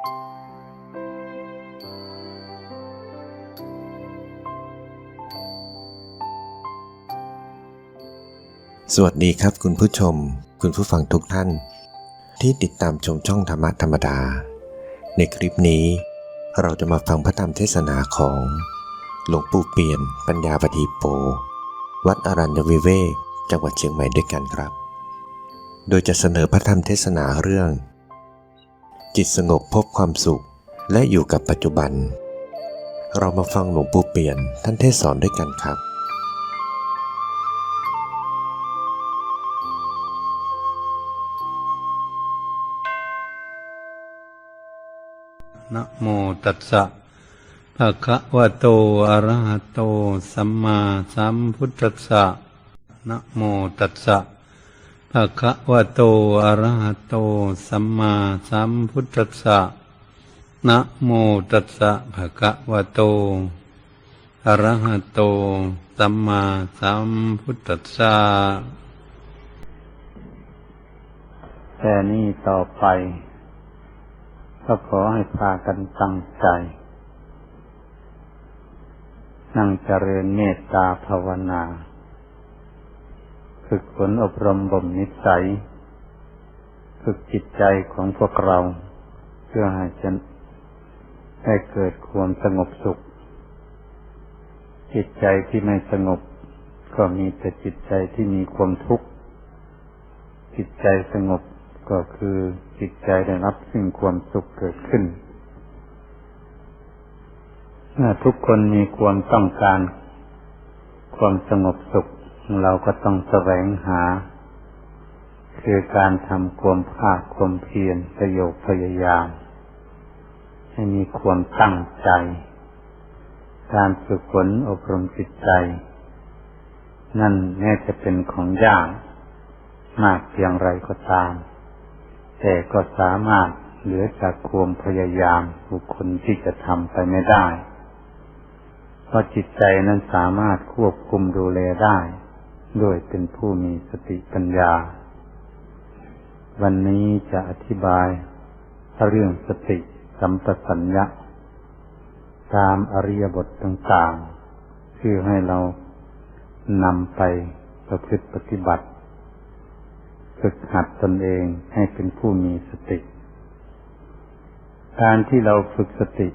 สวัสดีครับคุณผู้ชมคุณผู้ฟังทุกท่านที่ติดตามชมช่องธรรมะธรรมดาในคลิปนี้เราจะมาฟังพระธรรมเทศนาของหลวงปู่เปลี่ยนปัญญาปฏิโปวัดอรัญญวิเวกจังหวัดเชียงใหม่ด้วยกันครับโดยจะเสนอพระธรรมเทศนาเรื่องจิตสงบพบความสุขและอยู่กับปัจจุบันเรามาฟังหลวงปู่เปลี่ยนท่านเทศสอนด้วยกันครับนะโมตัสสะภะคะวะโตอะระหะโตสัมมาสัมพุทธัสสะนะโมตัสสะภะคะวะโตอะระหะโตสัมมาสัมพุทธัสสะนะโมตัสสะภะคะวะโตอะระหะโตสัมมาสัมพุทธัสสะแต่นี้ต่อไปก็ขอให้พากันตั้งใจนั่งเจริญเมตตาภาวนาฝึกฝนอบรมบ่มนิสัยฝึกจิตใจของพวกเราเพื่อให้ได้เกิดความสงบสุขจิตใจที่ไม่สงบก็มีแต่จิตใจที่มีความทุกข์จิตใจสงบก็คือจิตใจได้รับซึ่งความสุขเกิดขึ้นเมื่อทุกคนมีความต้องการความสงบสุขเราก็ต้องแสวงหาคือการทำความภาคความเพียรประโยชน์พยายามให้มีความตั้งใจการฝึกฝนอบรมจิตใจนั่นแม้จะเป็นของยากมากเพียงไรก็ตามแต่ก็สามารถเหลือจากความพยายามบุคคลที่จะทำไปไม่ได้เพราะจิตใจนั้นสามารถควบคุมดูแลได้ด้วยเป็นผู้มีสติปัญญาวันนี้จะอธิบายเรื่องสติสัมปชัญญะตามอริยบทต่างๆเพื่อให้เรานำไปประพฤติปฏิบัติฝึกหัดตนเองให้เป็นผู้มีสติการที่เราฝึกสติ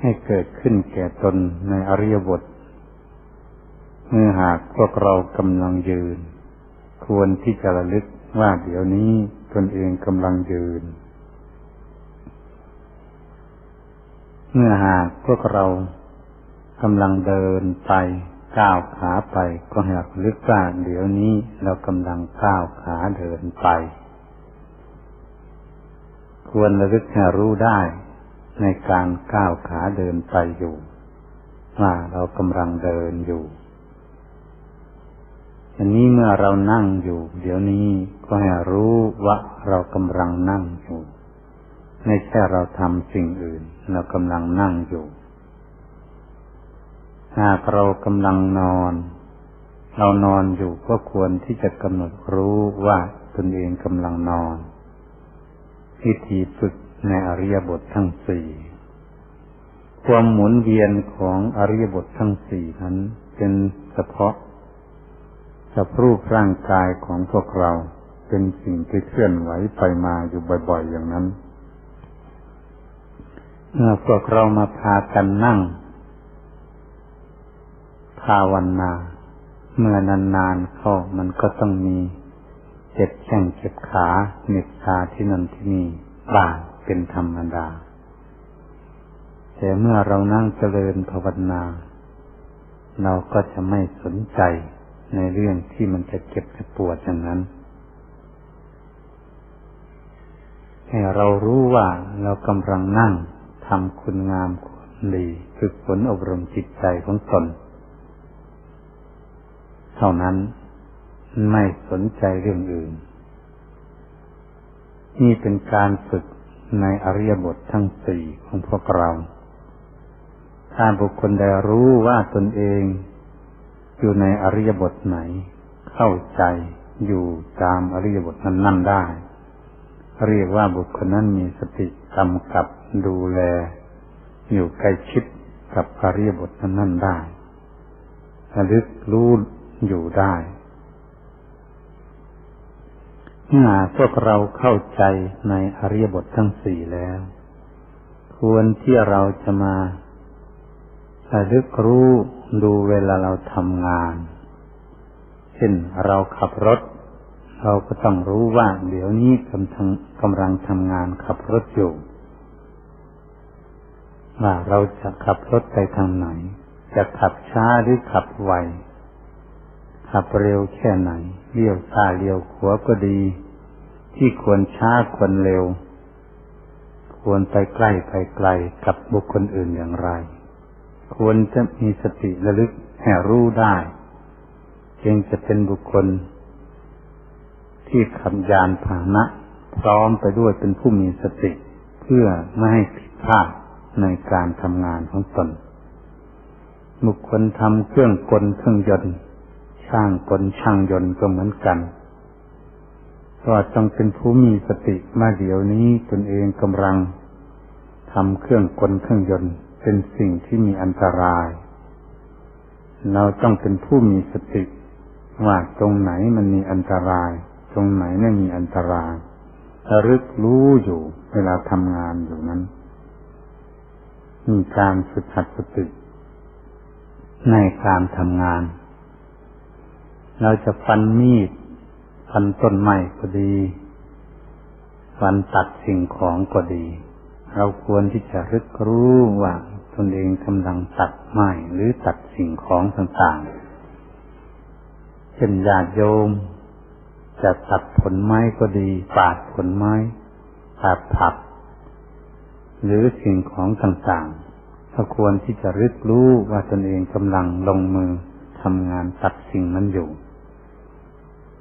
ให้เกิดขึ้นแก่ตนในอริยบทเมื่อหากพวกเรากำลังยืนควรที่จะระลึกว่าเดี๋ยวนี้ตนเองกำลังยืนเมื่อหากพวกเรากำลังเดินไปก้าวขาไปก็ให้ระลึกว่าเดี๋ยวนี้เรากำลังก้าวขาเดินไปควรระลึกให้รู้ได้ในการก้าวขาเดินไปอยู่ว่าเรากำลังเดินอยู่อันนี้เมื่อเรานั่งอยู่เดี๋ยวนี้ก็ให้รู้ว่าเรากำลังนั่งอยู่ไม่ใช่เราทำสิ่งอื่นเรากำลังนั่งอยู่หากเรากำลังนอนเรานอนอยู่ก็ควรที่จะกำหนดรู้ว่าตนเองกำลังนอนวิธีฝึกในอริยบททั้งสี่ความหมุนเวียนของอริยบททั้งสี่นั้นเป็นเฉพาะกับรูปร่างกายของพวกเราเป็นสิ่งที่เคลื่อนไหวไปมาอยู่บ่อยๆอย่างนั้นเมื่อพวกเรามาพากันนั่งภาวนาเมื่อนานๆเข้ามันก็ต้องมีเจ็บแข้งเจ็บขาเหน็บชาที่นั่นที่นี่บ้างเป็นธรรมดาแต่เมื่อเรานั่งเจริญภาวนาเราก็จะไม่สนใจในเรื่องที่มันจะเจ็บจะปวดอย่างนั้นให้เรารู้ว่าเรากำลังนั่งทำคุณงามความดีฝึกฝนอบรมจิตใจของตนเท่านั้นไม่สนใจเรื่องอื่นนี่เป็นการฝึกในอริยบททั้งสี่ของพวกเราถ้าบุคคลใดรู้ว่าตนเองอยู่ในอริยบทไหนเข้าใจอยู่ตามอริยบทนั้นได้ เรียกว่าบุคคลนั้นมีสติกำกับดูแลอยู่ใกล้ชิดกับอริยบทนั้นได้ระลึกรู้อยู่ได้เมื่อพวกเราเข้าใจในอริยบททั้งสี่แล้วควรที่เราจะมาระลึกรู้ดูเวลาเราทำงานเช่นเราขับรถเราก็ต้องรู้ว่าเดี๋ยวนี้กำลังทำงานขับรถอยู่ว่าเราจะขับรถไปทางไหนจะขับช้าหรือขับไวขับเร็วแค่ไหนเลี้ยวซ้ายเลี้ยวขวาก็ดีที่ควรช้าควรเร็วควรไปใกล้ไปไกลกับบุคคลอื่นอย่างไรควรจะมีสติระลึกให้รู้ได้จึงจะเป็นบุคคลที่ขับยานพาหนะพร้อมไปด้วยเป็นผู้มีสติเพื่อไม่ให้ผิดพลาดในการทำงานของตนบุคคลทำเครื่องกลเครื่องยนต์ช่างกลช่างยนต์ก็เหมือนกันก็ต้องเป็นผู้มีสติมาเดี๋ยวนี้ตนเองกำลังทำเครื่องกลเครื่องยนต์เป็นสิ่งที่มีอันตรายเราต้องเป็นผู้มีสติว่าตรงไหนมันมีอันตรายตรงไหนไม่มีอันตรายระลึกรู้อยู่เวลาทำงานอยู่นั้นมีการฝึกหัดสติในการทำงานเราจะฟันมีดฟันต้นไม้ก็ดีฟันตัดสิ่งของก็ดีเราควรที่จะรึกรู้ว่าตนเองกำลังตัดไม้หรือตัดสิ่งของต่างๆเช่นญาติโยมจะตัดผลไม้ก็ดีปาดผลไม้ตัดผักหรือสิ่งของต่างๆเราควรที่จะรึกรู้ว่าตนเองกำลังลงมือทำงานตัดสิ่งนั้นอยู่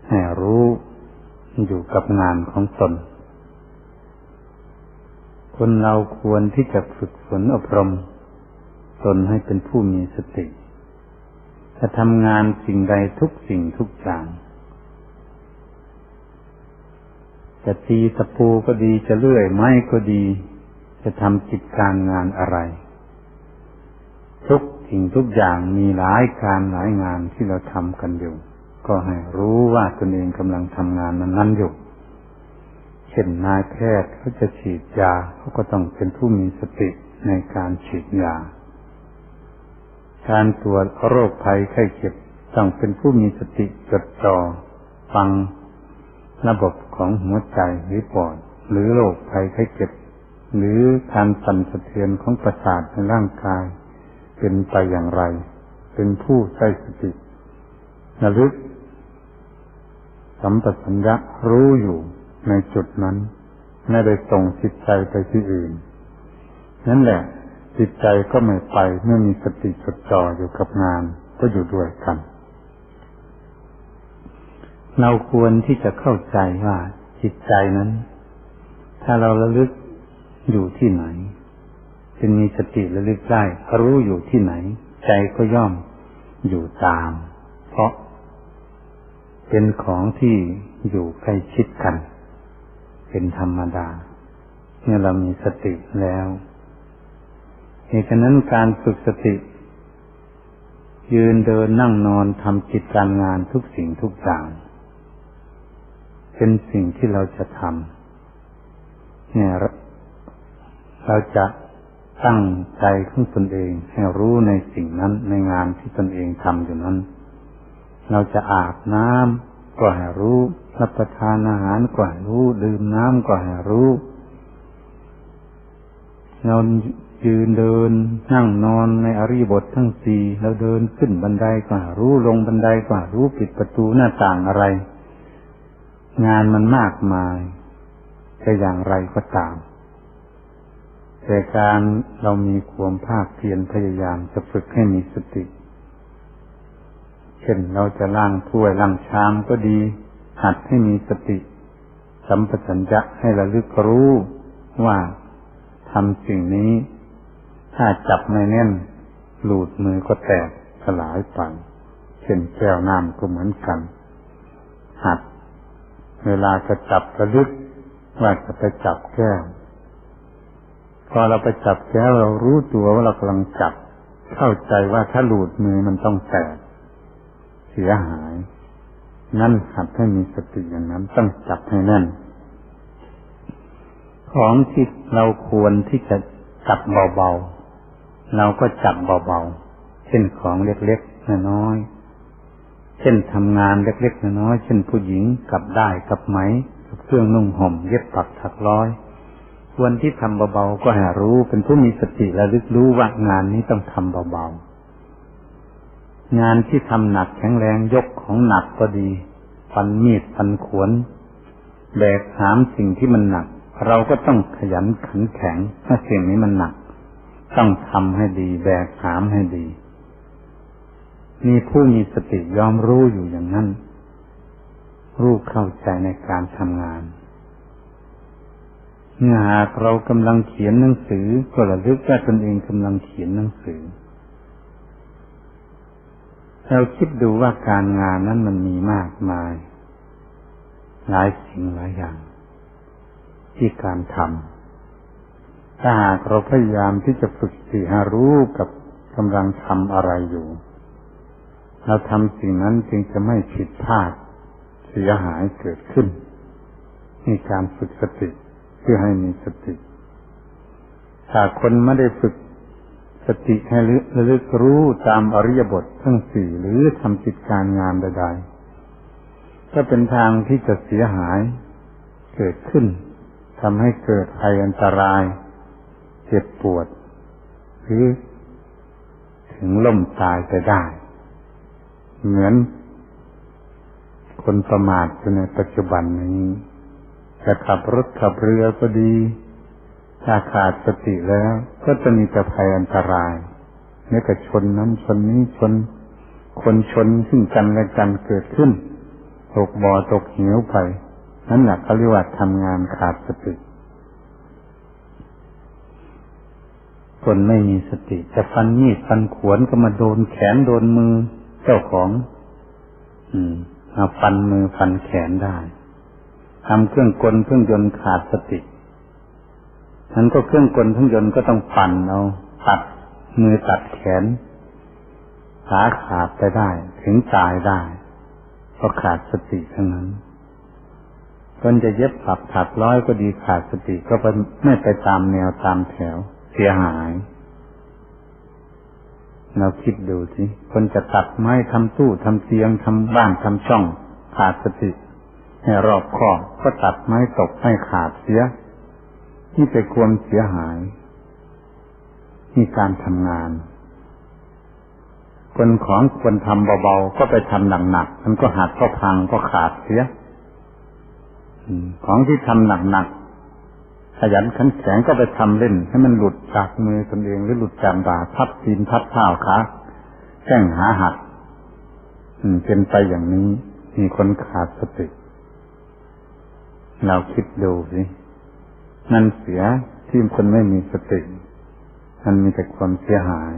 ให้รู้อยู่กับงานของตนคนเราควรที่จะฝึกฝนอบรมตนให้เป็นผู้มีสติจะทำงานสิ่งใดทุกสิ่งทุกอย่างจะตีตะปูก็ดีจะเลื่อยไม้ก็ดีจะทำกิจการงานอะไรทุกสิ่งทุกอย่างมีหลายการหลายงานที่เราทำกันอยู่ก็ให้รู้ว่าตนเองกำลังทำงานนั้นๆอยู่เช่นนายแพทย์เขาจะฉีดยาเขาก็ต้องเป็นผู้มีสติในการฉีดยาการตรวจโรคภัยไข้เจ็บต้องเป็นผู้มีสติจดจ่อฟังระบบของหัวใจหรือปอดหรือโรคภัยไข้เจ็บหรือการสั่นสะเทือนของประสาทในร่างกายเป็นไปอย่างไรเป็นผู้ใช้สติระลึกสัมปชัญญะรู้อยู่ในจุดนั้นไม่ได้ส่งจิตใจไปที่อื่นนั่นแหละจิตใจก็ไม่ไปเมื่อมีสติจดจ่ออยู่กับงานก็อยู่ด้วยกันเราควรที่จะเข้าใจว่าจิตใจนั้นถ้าเราระลึกอยู่ที่ไหนจะมีสติระลึกได้รู้อยู่ที่ไหนใจก็ย่อมอยู่ตามเพราะเป็นของที่อยู่ใกล้ชิดกันเป็นธรรมดาเมื่อเรามีสติแล้วเหตุฉะนั้นการฝึกสติยืนเดินนั่งนอนทำกิจการงานทุกสิ่งทุกอย่างเป็นสิ่งที่เราจะทำเนี่ยเราจะตั้งใจของตนเองให้รู้ในสิ่งนั้นในงานที่ตนเองทำอยู่นั้นเราจะอาบน้ำก็ให้รู้รับประทานอาหารก็ให้รู้ดื่มน้ำก็ให้รู้เรายืนเดินนั่งนอนในอริยบททั้งสี่เราเดินขึ้นบันไดก็ให้รู้ลงบันไดก็ให้รู้ปิดประตูหน้าต่างอะไรงานมันมากมายแต่อย่างไรก็ตามแต่การเรามีความภาคเพียรพยายามจะฝึกให้มีสติเช่นเราจะล้างถ้วยล้างชามก็ดีหัดให้มีสติสัมปชัญญะให้ระลึกรู้ว่าทำสิ่งนี้ถ้าจับไม่แน่นหลุดมือก็แตกสลายไปเช่นแก้วน้ำก็เหมือนกันหัดเวลาจะจับระลึก ว่าจะไปจับแก้วพอเราไปจับแก้วเรารู้ตัวว่าเรากำลังจับเข้าใจว่าถ้าหลุดมือมันต้องแตกเสียหายนั่นหัดให้มีสติอย่างนั้นต้องจับให้แน่นของที่เราควรที่จะจับเบาๆเราก็จับเบาๆเช่นของเล็กๆน้อยๆเช่นทำงานเล็กๆน้อยๆเช่นผู้หญิงกับได้กับไหมกับเครื่องนุ่งห่มเย็บปักถักร้อยควรที่ทำเบาๆก็ให้รู้เป็นผู้มีสติระลึกรู้ว่างานนี้ต้องทำเบาๆงานที่ทำหนักแข็งแรงยกของหนักก็ดีฟันมีดฟันขวนแบกหามสิ่งที่มันหนักเราก็ต้องขยันขันแข็งถ้าสิ่งนี้มันหนักต้องทำให้ดีแบกหามให้ดีมีผู้มีสติยอมรู้อยู่อย่างนั้นรู้เข้าใจในการทำงานหากเรากำลังเขียนหนังสือก็ระลึกว่าตนเองกำลังเขียนหนังสือเราคิดดูว่าการงานนั้นมันมีมากมายหลายสิ่งหลายอย่างที่การทำถ้าหากเราพยายามที่จะฝึกสติให้รู้กับกำลังทำอะไรอยู่เราทำสิ่งนั้นจึงจะไม่ผิดพลาดเสียหายเกิดขึ้นมีการฝึกสติเพื่อให้มีสติถ้าคนไม่ได้ฝึกสติให้ระลึกรู้ตามอริยบททั้งสี่หรือทำกิจการงานใดๆก็เป็นทางที่จะเสียหายเกิดขึ้นทำให้เกิดภัยอันตรายเจ็บปวดหรือถึงล้มตายไปได้เหมือนคนประมาทอยู่ในปัจจุบันนี้จะขับรถขับเรือก็ดีถ้าขาดสติแล้วก็จะมีแต่ภัยอันตรายไม่กระชนนั้นชนนี้ชนคนชนซึ่งกันและกันเกิดขึ้นตกบ่อตกเหวไปนั่นแหละเขาเรียกว่าทำงานขาดสติคนไม่มีสติจะฟันมีดฟันขวนก็มาโดนแขนโดนมือเจ้าของเอาฟันมือฟันแขนได้ทำเครื่องกลเครื่องยนต์ขาดสตินั้นก็เครื่องกลเครื่องยนต์ก็ต้องปั่นเอาตัดมือตัดแขนขาขาดไปได้ถึงตายได้เพราะขาดสติทั้งนั้นคนจะเย็บปักถักร้อยก็ดีขาดสติก็ไม่ไปตามแนวตามแถวเสียหายเราคิดดูสิคนจะตัดไม้ทำตู้ทำเตียงทำบ้านทำช่องขาดสติให้รอบคอบก็ตัดไม้ตกให้ขาดเสียนี่เป็นความเสียหายนี่การทำงานคนทำเบาๆก็ไปทำหนักๆมันก็หักก็พังก็ขาดเสียของที่ทำหนักๆขยันขันแข็งก็ไปทำเล่นให้มันหลุดจากมือตนเองหรือหลุดจากบ่าทับตีนทับเท้าขาแข้งขาหักเป็นไปอย่างนี้มีคนขาดสติเราคิดดูสินั่นเสียที่คนไม่มีสติมันมีแต่ความเสียหาย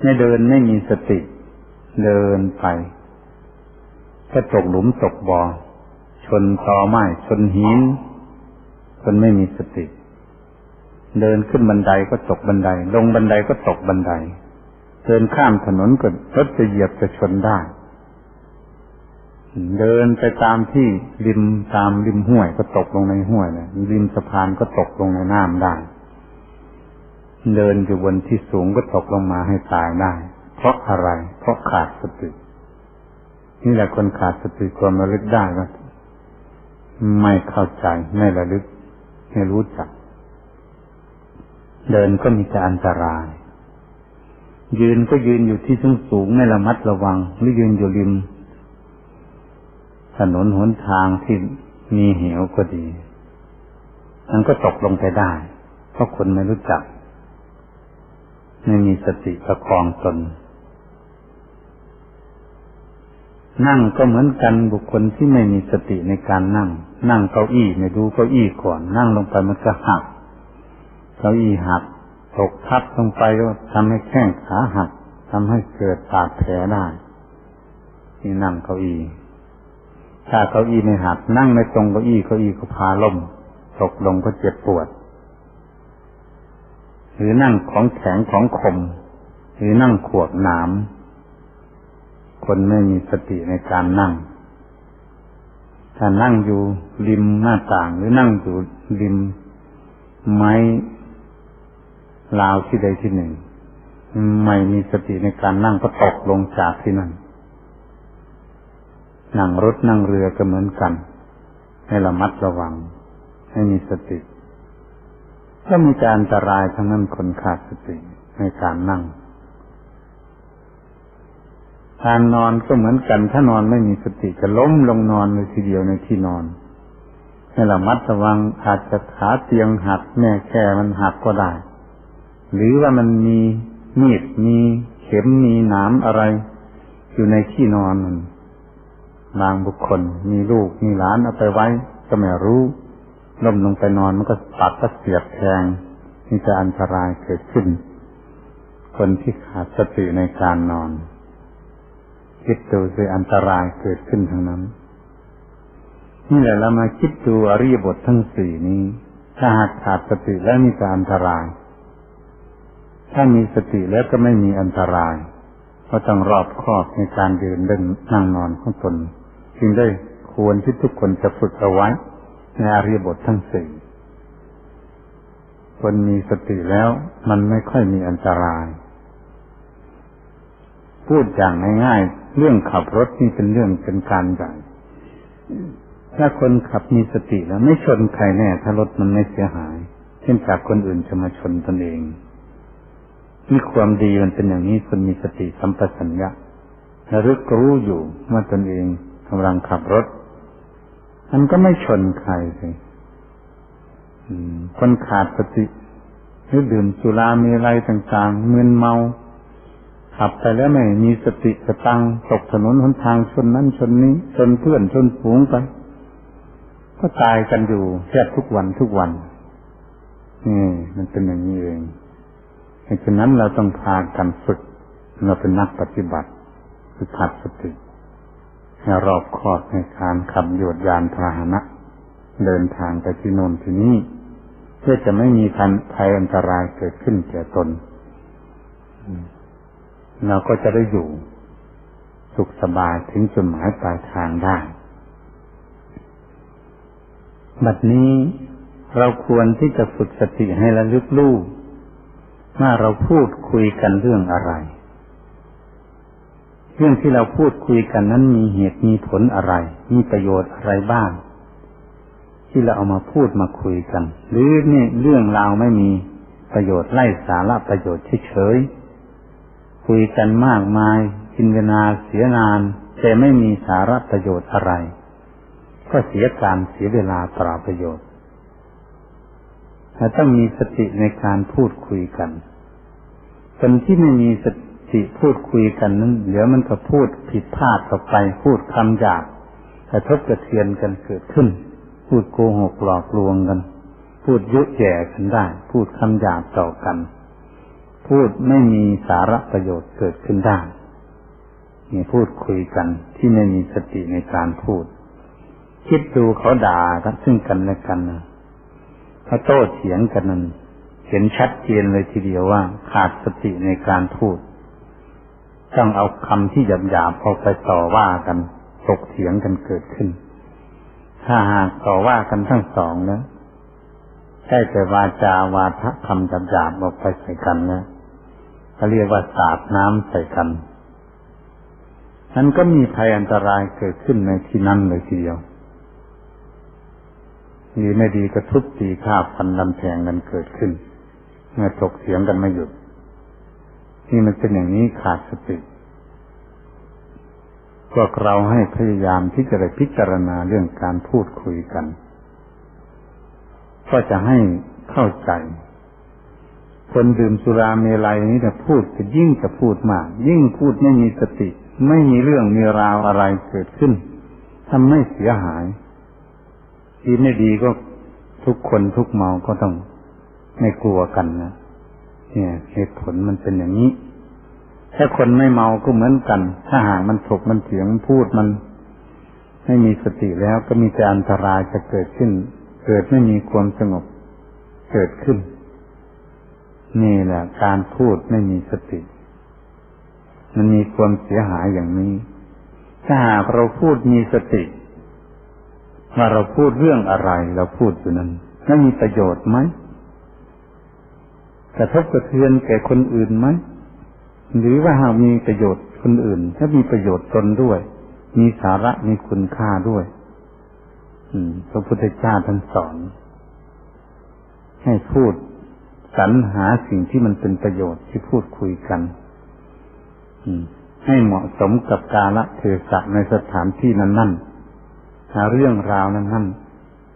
ไม่เดินไม่มีสติเดินไปก็ตกหลุมตกบ่อชนตอไม้ชนหินคนไม่มีสติเดินขึ้นบันไดก็ตกบันไดลงบันไดก็ตกบันไดเดินข้ามถนนก็รถจะเหยียบจะชนได้เดินไปตามที่ตามริมห้วยก็ตกลงในห้วยนะริมสะพานก็ตกลงในน้ำได้เดินอยู่บนที่สูงก็ตกลงมาให้ตายได้เพราะอะไรเพราะขาดสตินี่แหละคนขาดสติความระลึกได้ว่าไม่เข้าใจไม่ระลึกไม่รู้จักเดินก็มีแต่อันตรายยืนก็ยืนอยู่ที่สูงไม่ระมัดระวังหรือยืนอยู่ริมถนนหนทางที่มีเหวก็ดีมันก็ตกลงไปได้เพราะคนไม่รู้จักไม่มีสติประคองตนนั่งก็เหมือนกันบุคคลที่ไม่มีสติในการนั่งเก้าอี้ไม่ดูเก้าอี้ก่อนนั่งลงไปมันก็หักเก้าอี้หักตกทับลงไปก็ทำให้แข้งขาหักทำให้เกิดบาดแผลได้ที่นั่งเก้าอี้ถ้าเก้าอี้ไม่หักนั่งไม่ตรงเก้าอี้ก็พาล้ม ตกลงก็เจ็บปวดหรือนั่งของแข็งของคมหรือนั่งขวบหนามคนไม่มีสติในการนั่งถ้านั่งอยู่ริมหน้าต่างหรือนั่งอยู่ริมไม้ราวที่ใดที่หนึ่งไม่มีสติในการนั่งก็ตกลงจากที่นั่นนั่งรถนั่งเรือก็เหมือนกันให้ระมัดระวังให้มีสติถ้ามีการอันตรายทั้งนั้นคนขาดสติในการนั่งการนอนก็เหมือนกันถ้านอนไม่มีสติจะล้มลงนอนเลยทีเดียวในที่นอนให้ระมัดระวังอาจจะขาเตียงหักแม่แค่มันหักก็ได้หรือว่ามันมีมีดมีเข็มมีหนามอะไรอยู่ในที่นอนมันบางบุคคลมีลูกมีหลานเอาไปไว้ก็ไม่รู้ล้มลงไปนอนมันก็ตัดก็เสียบแทงนี่จะอันตรายเกิดขึ้นคนที่ขาดสติในการนอนคิดดูสิอันตรายเกิดขึ้นทั้งนั้นนี่แหละเรามาคิดดูอริยบททั้งสี่นี้ถ้าหากขาดสติแล้วมีแต่อันตรายถ้ามีสติแล้วก็ไม่มีอันตรายเพราะต้องรอบคอบในการเดินเดินนั่งนอนของตนจึงได้ควรที่ทุกคนจะฝึกเอาไว้ในอริยบททั้งสี่คนมีสติแล้วมันไม่ค่อยมีอันตรายพูดอย่างง่ายๆเรื่องขับรถนี่เป็นเรื่องเป็นการใหญ่ถ้าคนขับมีสติแล้วไม่ชนใครแน่ถ้ารถมันไม่เสียหายเช่นจากคนอื่นจะมาชนตนเองนี่ความดีมันเป็นอย่างนี้คนมีสติสัมปชัญญะระลึกรู้อยู่ว่าตนเองกำลังขับรถมันก็ไม่ชนใครเลยคนขาดสติหรือดื่มสุราเมลัยต่างๆมึนเมาขับไปแล้วไม่มีสติสตังตกถนนหนทางชนนั้นชนนี้ชนเพื่อนชนฝูงไปก็ตายกันอยู่แทบทุกวันมันเป็นอย่างนี้เองเพราะฉะนั้นเราต้องพากันฝึกเราเป็นนักปฏิบัติคือขัดสติให้รอบคอบในการขับยานพาหนะเดินทางไปที่โน่นที่นี่เพื่อจะไม่มีภัยอันตรายเกิดขึ้นแก่ตนเราก็จะได้อยู่สุขสบายถึงจุดหมายปลายทางได้บัดนี้เราควรที่จะฝึกสติให้ระลึกรู้ว่าเราพูดคุยกันเรื่องอะไรเรื่องที่เราพูดคุยกันนั้นมีเหตุมีผลอะไรมีประโยชน์อะไรบ้างที่เราเอามาพูดมาคุยกันหรือนี่เรื่องราวไม่มีประโยชน์ไร้สาระประโยชน์เฉยๆคุยกันมากมายกินเวลาเสียนานแต่ไม่มีสาระประโยชน์อะไรก็เสียการเสียเวลาเปล่าประโยชน์เราต้องมีสติในการพูดคุยกันคนที่ไม่มีสติพูดคุยกันนั้นเดี๋ยวมันก็พูดผิดพลาดออกไปพูดคำหยาบกระทบกระเทือนกันเกิดขึ้นพูดโกหกหลอกลวงกันพูดยุแย่กันได้พูดคำหยาบต่อกันพูดไม่มีสาระประโยชน์เกิดขึ้นได้นี่พูดคุยกันที่ไม่มีสติในการพูดคิดดูเขาด่ากันซึ่งกันและกันเขาโต้เถียงกันนั้นเห็นชัดเจนเลยทีเดียวว่าขาดสติในการพูดต้องเอาคำที่หยาบๆออกไปต่อว่ากันถกเถียงกันเกิดขึ้นถ้าหากต่อว่ากันทั้งสองนะใช่แต่วาจาวาทะคำหยาบๆออกไปใส่กันนะเขาเรียกว่าสาดน้ำใส่กันนั้นก็มีภัยอันตรายเกิดขึ้นในที่นั้นเลยทีเดียวดีไม่ดีก็ทุบตีฆ่าฟันลำแทงกันเกิดขึ้นเมื่อถกเถียงกันไม่หยุดนี่มันเป็นอย่างนี้ขาดสติพวกเราให้พยายามที่จะได้พิจารณาเรื่องการพูดคุยกันก็จะให้เข้าใจคนดื่มสุราเมลัยนี้จะพูดจะยิ่งจะพูดมากยิ่งพูดไม่มีสติไม่มีเรื่องมีราวอะไรเกิดขึ้นทำให้เสียหายดีไม่ดีก็ทุกคนทุกเมาก็ต้องไม่กลัวกันนะเนี่ยเหตุผลมันเป็นอย่างนี้ถ้าคนไม่เมาก็เหมือนกันถ้าหากมันถกมันเถียงมันพูดมันไม่มีสติแล้วก็มีแต่อันตรายจะเกิดขึ้น เกิดไม่มีความสงบเกิดขึ้นนี่แหละการพูดไม่มีสติมันมีความเสียหายอย่างนี้ถ้าหากเราพูดมีสติว่าเราพูดเรื่องอะไรเราพูดอยู่นั้นไม่มีประโยชน์ไหมกระทบกระเทือนแก่คนอื่นไหมหรือว่าหากมีประโยชน์คนอื่นถ้ามีประโยชน์ตนด้วยมีสาระมีคุณค่าด้วยพระพุทธเจ้าท่านสอนให้พูดสรรหาสิ่งที่มันเป็นประโยชน์ที่พูดคุยกันให้เหมาะสมกับกาลเทศะในสถานที่นั้นๆหาเรื่องราวนั้น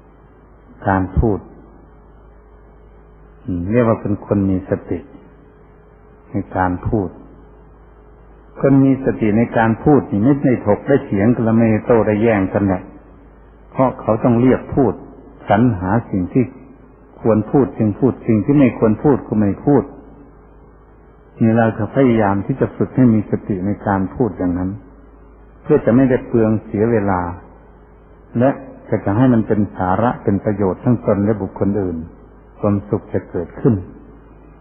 ๆการพูดเรียกว่าเป็นคนมีสติในการพูดคนมีสติในการพูดนี่ไม่ได้ถกได้เถียงกันและไม่โต้ได้แย้งกันแหละเพราะเขาต้องเรียกพูดสรรหาสิ่งที่ควรพูดจึงพูดสิ่งที่ไม่ควรพูดก็ไม่พูดนี่เราจะพยายามที่จะฝึกให้มีสติในการพูดอย่างนั้นเพื่อจะไม่ได้เปลืองเสียเวลาและจะให้มันเป็นสาระเป็นประโยชน์ทั้งตนและบุคคลอื่นความสุขจะเกิดขึ้น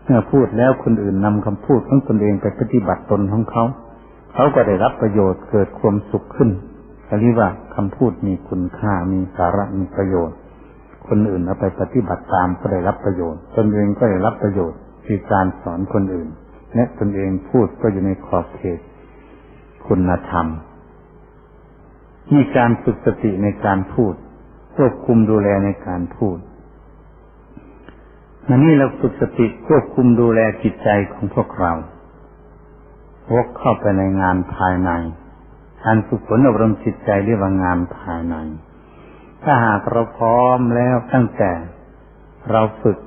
เมื่อพูดแล้วคนอื่นนำคำพูดของตนเองไปปฏิบัติตนของเขาก็ได้รับประโยชน์เกิดความสุขขึ้นเรียกว่าคำพูดมีคุณค่ามีสาระมีประโยชน์คนอื่นเอาไปปฏิบัติตามก็ได้รับประโยชน์ตนเองก็ได้รับประโยชน์คือการสอนคนอื่นและตนเองพูดก็อยู่ในขอบเขตคุณธรรมมีการฝึกสติในการพูดควบคุมดูแลในการพูดนี่เราฝึกสติควบคุมดูแลจิตใจของพวกเราวกเข้าไปในงานภายในการฝึกฝนอบรมจิตใจเรียกว่างานภายในถ้าหากเราพร้อมแล้วตั้งแต่เราฝึก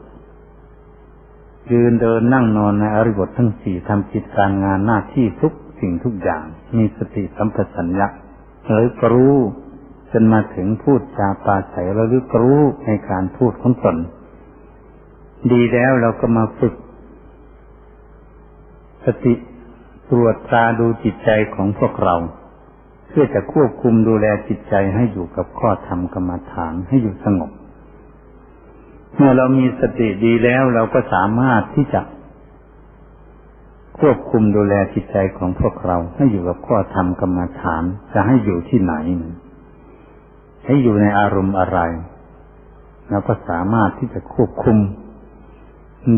ยืนเดินนั่งนอนในอริยบททั้งสี่ทำกิจการงานหน้าที่ทุกสิ่งทุกอย่างมีสติสัมปชัญญะระลึกรู้จนมาถึงพูดจาปราศัยระลึกรู้ในการพูดของตนดีแล้วเราก็มาฝึกสติตรวจตาดูจิตใจของพวกเราเพื่อจะควบคุมดูแลจิตใจให้อยู่กับข้อธรรมกรรมฐานให้อยู่สงบเมื่อเรามีสติดีแล้วเราก็สามารถที่จะควบคุมดูแลจิตใจของพวกเราให้อยู่กับข้อธรรมกรรมฐานจะให้อยู่ที่ไหนให้อยู่ในอารมณ์อะไรเราก็สามารถที่จะควบคุม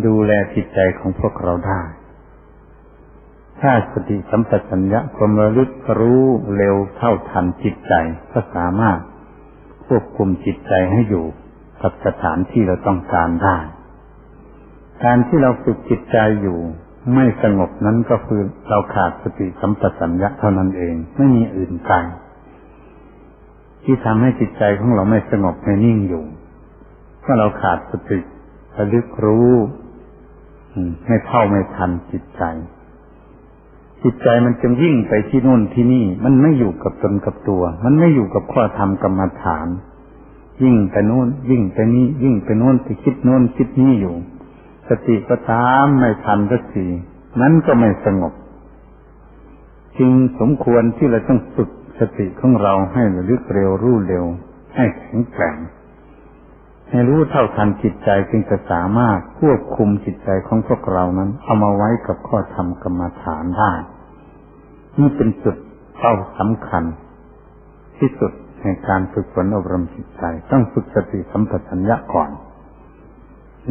ดูแลจิตใจของพวกเราได้ถ้าสติสัมปชัญญะความระลึกรู้เร็วเท่าทันจิตใจก็สามารถควบคุมจิตใจให้อยู่กับสถานที่เราต้องการได้การที่เราฝึกจิตใจอยู่ไม่สงบนั้นก็คือเราขาดสติสัมปชัญญะเท่านั้นเองไม่มีอื่นไกลที่ทำให้จิตใจของเราไม่สงบไม่นิ่งอยู่เพราะเราขาดสติระลึกรู้ไม่เท่าไม่ทันจิตใจมันจึงวิ่งไปที่โน่นที่นี่มันไม่อยู่กับตนกับตัวมันไม่อยู่กับข้อธรรมกรรมฐานวิ่งไปโน่นวิ่งไปนี่วิ่งไปโน่นไปคิดโน่นคิดนี่อยู่สติก็ตามไม่ทันสักทีนั้นก็ไม่สงบจึงสมควรที่เราต้องฝึกสติของเราให้ระลึกเร็วรู้เร็วให้แข็งแกร่งให้รู้เท่าทันจิตใจจึงจะสามารถควบคุมจิตใจของพวกเรานั้นเอามาไว้กับข้อธรรมกรรมฐานได้นี่เป็นจุดเป้าสำคัญที่สุดในการฝึกฝนอบรมจิตใจต้องฝึกสติสัมปชัญญะก่อน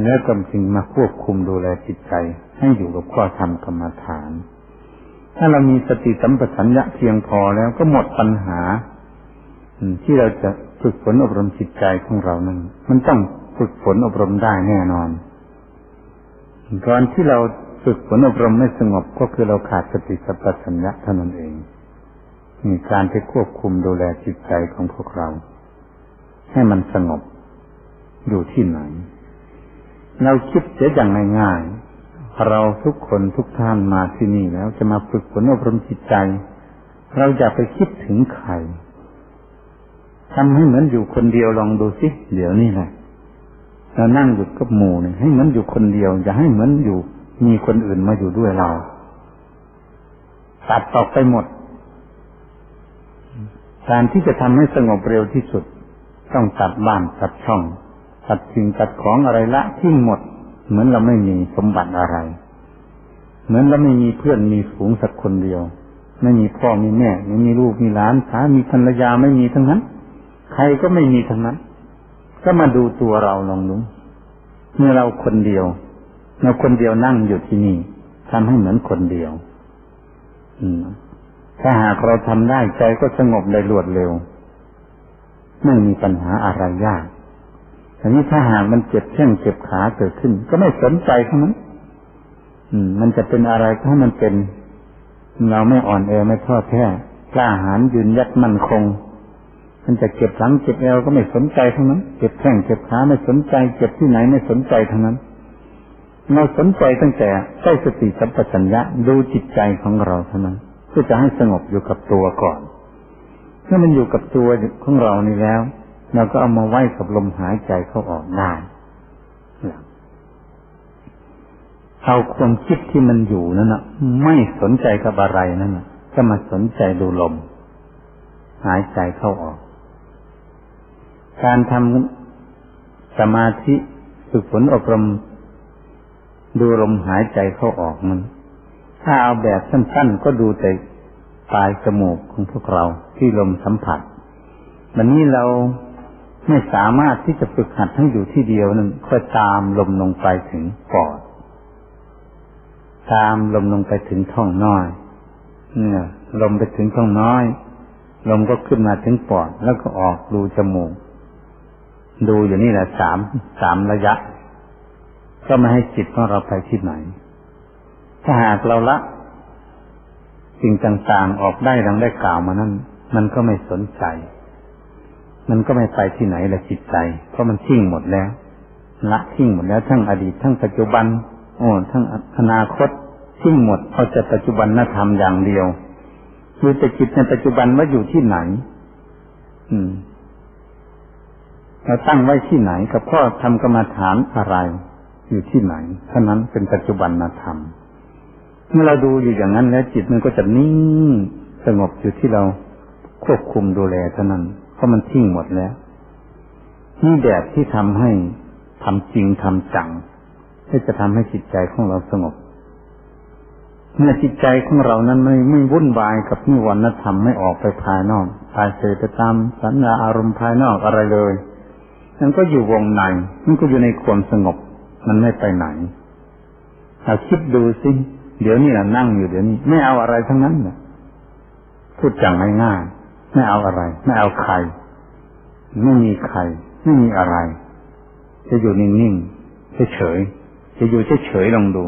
แล้วก็จึงมาควบคุมดูแลจิตใจให้อยู่กับข้อธรรมกรรมฐานถ้าเรามีสติสัมปชัญญะเพียงพอแล้วก็หมดปัญหาที่เราจะฝึกฝนอบรมจิตใจของเรานั้นมันต้องฝึกฝนอบรมได้แน่นอนก่อนที่เราฝึกฝนอบรมไม่สงบก็คือเราขาดสติสัมปชัญญะเท่านั้นเองมีการที่ควบคุมดูแลจิตใจของพวกเราให้มันสงบอยู่ที่ไหนเราคิดเสียอย่างง่ายๆเราทุกคนทุกท่านมาที่นี่แล้วจะมาฝึกฝนอบรมจิตใจเราอย่าไปคิดถึงใครทำให้เหมือนอยู่คนเดียวลองดูสิเดี๋ยวนี้แหละเรานั่งอยู่กับหมู่เนี่ยให้เหมือนอยู่คนเดียวอย่าให้เหมือนอยู่มีคนอื่นมาอยู่ด้วยเราตัดออกไปหมดการที่จะทำให้สงบเร็วที่สุดต้องตัดบ้านตัดช่อง ตัดสิ่งตัดของอะไรละทิ้งหมดเหมือนเราไม่มีสมบัติอะไรเหมือนเราไม่มีเพื่อนมีฝูงสักคนเดียวไม่มีพ่อมีแม่ไม่มีลูกมีหลานสามีภรรยาไม่มีทั้งนั้นใครก็ไม่มีทั้งนั้นก็มาดูตัวเราลองดูเมื่อเราคนเดียวเราคนเดียวนั่งอยู่ที่นี่ทำให้เหมือนคนเดียวถ้าหากเราทำได้ใจก็สงบได้รวดเร็วไม่มีปัญหาอะไรยากทีนี้ถ้าหากมันเจ็บแข้งเจ็บขาเกิดขึ้นก็ไม่สนใจทั้งนั้นมันจะเป็นอะไรก็ให้มันเป็นเราไม่อ่อนแอไม่ท้อแท้กล้าหาญยืนหยัดมั่นคงมันจะเจ็บหลังเจ็บเอวก็ไม่สนใจทั้งนั้นเจ็บแข้งเจ็บขาไม่สนใจเจ็บที่ไหนไม่สนใจทั้งนั้นเราสนใจตั้งแต่ใช้สติสัมปชัญญะดูจิตใจของเราเท่านั้นเพื่อจะให้สงบอยู่กับตัวก่อนเมื่อมันอยู่กับตัวของเรานี่แล้วเราก็เอามาไว้กับลมหายใจเข้าออกได้เอาความคิดที่มันอยู่นั่นน่ะไม่สนใจกับอะไรนั่นน่ะก็มาสนใจดูลมหายใจเข้าออกการทำสมาธิฝึกฝนอบรมดูลมหายใจเข้าออกนั้นถ้าเอาแบบสั้นๆก็ดูแต่ปลายจมูกของพวกเราที่ลมสัมผัสวันนี้เราไม่สามารถที่จะฝึกหัดทั้งอยู่ที่เดียวนั้นก็ตามลมลงไปถึงปอดตามลมลงไปถึงท้องน้อยเนี่ยลมไปถึงท้องน้อยลมก็ขึ้นมาถึงปอดแล้วก็ออกดูจมูกดูอยู่นี่แหละสามระยะก็ไม่ให้จิตของเราไปที่ไหนถ้าหากเราละสิ่งต่างๆออกได้ดังได้กล่าวมานั้นมันก็ไม่สนใจมันก็ไม่ไปที่ไหนละจิตใจเพราะมันทิ้งหมดแล้วละทิ้งหมดแล้วทั้งอดีตทั้งปัจจุบันทั้งอนาคตทิ้งหมดเอาแต่ปัจจุบันธรรมอย่างเดียวคือแต่จิตในปัจจุบันว่าอยู่ที่ไหนเราตั้งไว้ที่ไหนกับพ่อทำกรรมฐานอะไรอยู่ที่ไหนเท่านั้นเป็นปัจจุบันธรรมเมื่อเราดูอยู่อย่างนั้นแล้วจิตมันก็จะนิ่งสงบอยู่ที่เราควบคุมดูแลเท่านั้นเพราะมันทิ้งหมดแล้วนี่แบบที่ทำให้ทำจริงทำจังที่จะทำให้จิตใจของเราสงบเมื่อจิตใจของเรานั้นไม่วุ่นวายกับนิวรณธรรมไม่ออกไปภายนอกภายเสยไปตามสัญญาอารมณ์ภายนอกอะไรเลยมันก็อยู่วงในมันก็อยู่ในความสงบมันไม่ไปไหนเราคิดดูสิเดี๋ยวนี้เรานั่งอยู่เดี๋ยวนี้ไม่เอาอะไรทั้งนั้นนะพูดจังง่ายๆไม่เอาอะไรไม่เอาใครไม่มีใครไม่มีอะไรจะอยู่นิ่งๆเฉยๆจะอยู่เฉยๆลองดู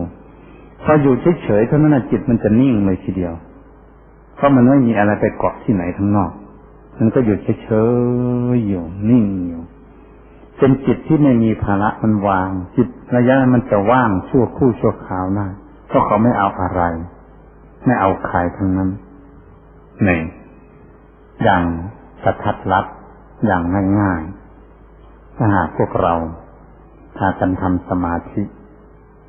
พออยู่เฉยๆเท่านั้นจิตมันจะนิ่งเลยทีเดียวเพราะมันไม่มีอะไรไปเกาะที่ไหนทั้งนอกมันก็อยู่เฉยๆอยู่นิ่งอยู่เป็นจิตที่ไม่มีภาระมันวางจิตระยะมันจะว่างชั่วครู่ชั่วคราวได้เพราะเขาไม่เอาอะไรไม่เอาใครทั้งนั้นนี่อย่างกระทัดรัดอย่างง่ายๆถ้าหากพวกเราพากันทำสมาธิ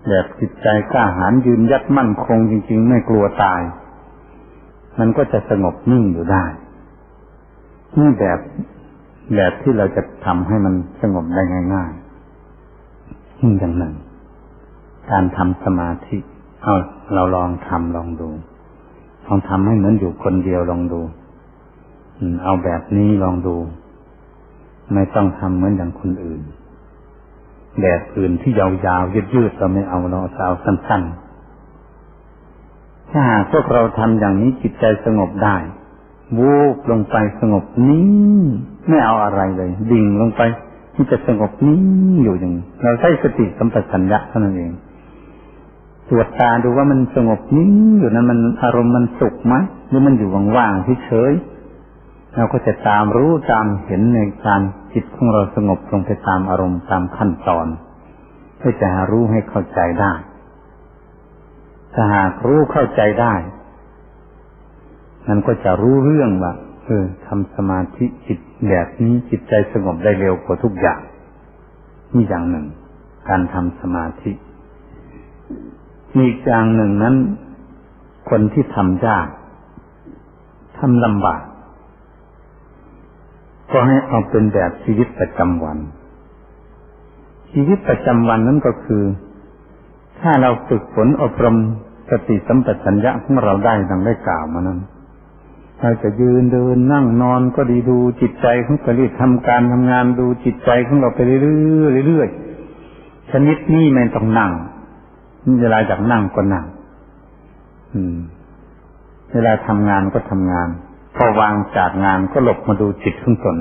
แบบจิตใจกล้าหาญยืนยัดมั่นคงจริงๆไม่กลัวตายมันก็จะสงบนิ่งอยู่ได้นี่แบบที่เราจะทำให้มันสงบได้ง่ายๆอย่างหนึ่งการทำสมาธิเราลองทำลองดูลองทำให้เหมือนอยู่คนเดียวลองดูเอาแบบนี้ลองดูไม่ต้องทำเหมือนอย่างคนอื่นแบบอื่นที่ยาวๆยืดๆเราไม่เอาเราเอาสั้นๆถ้าหากพวกเราทำอย่างนี้จิตใจสงบได้วูบลงไปสงบนิ่งไม่เอาอะไรเลยดิ่งลงไปที่จะสงบนิ่งอยู่อย่างนี้เราใช้สติสัมปชัญญะเท่านั้นเองตรวจตาดูว่ามันสงบนิ่งอยู่นั้นมันอารมณ์มันสุขไหมหรือมันอยู่ว่างๆเฉยๆเราก็จะตามรู้ตามเห็นในการจิตของเราสงบลงไปตามอารมณ์ตามขั้นตอนเพื่อจะรู้ให้เข้าใจได้ถ้าหากรู้เข้าใจได้มันก็จะรู้เรื่องว่าทำสมาธิจิตแบบนี้จิตใจสงบได้เร็วกว่าทุกอย่างนี่อย่างหนึ่งการทำสมาธิอีกอย่างหนึ่งนั้นคนที่ทำยากทำลำบากก็ให้เอาเป็นแบบชีวิตประจำวัน ชีวิตประจำวันนั้นก็คือถ้าเราฝึกฝนอบรมสติสัมปชัญญะของเราได้ดังได้กล่าวมานั้นเราจะยืนเดินนั่งนอนก็ดีดูจิตใจของเราทำการทำงานดูจิตใจของเราไปเรื่อยๆชนิดนี้ไม่ต้องนั่งเวลาจากนั่งก็นั่งเวลาทำงานก็ทำงานพอวางจากงานก็หลบมาดูจิตของตน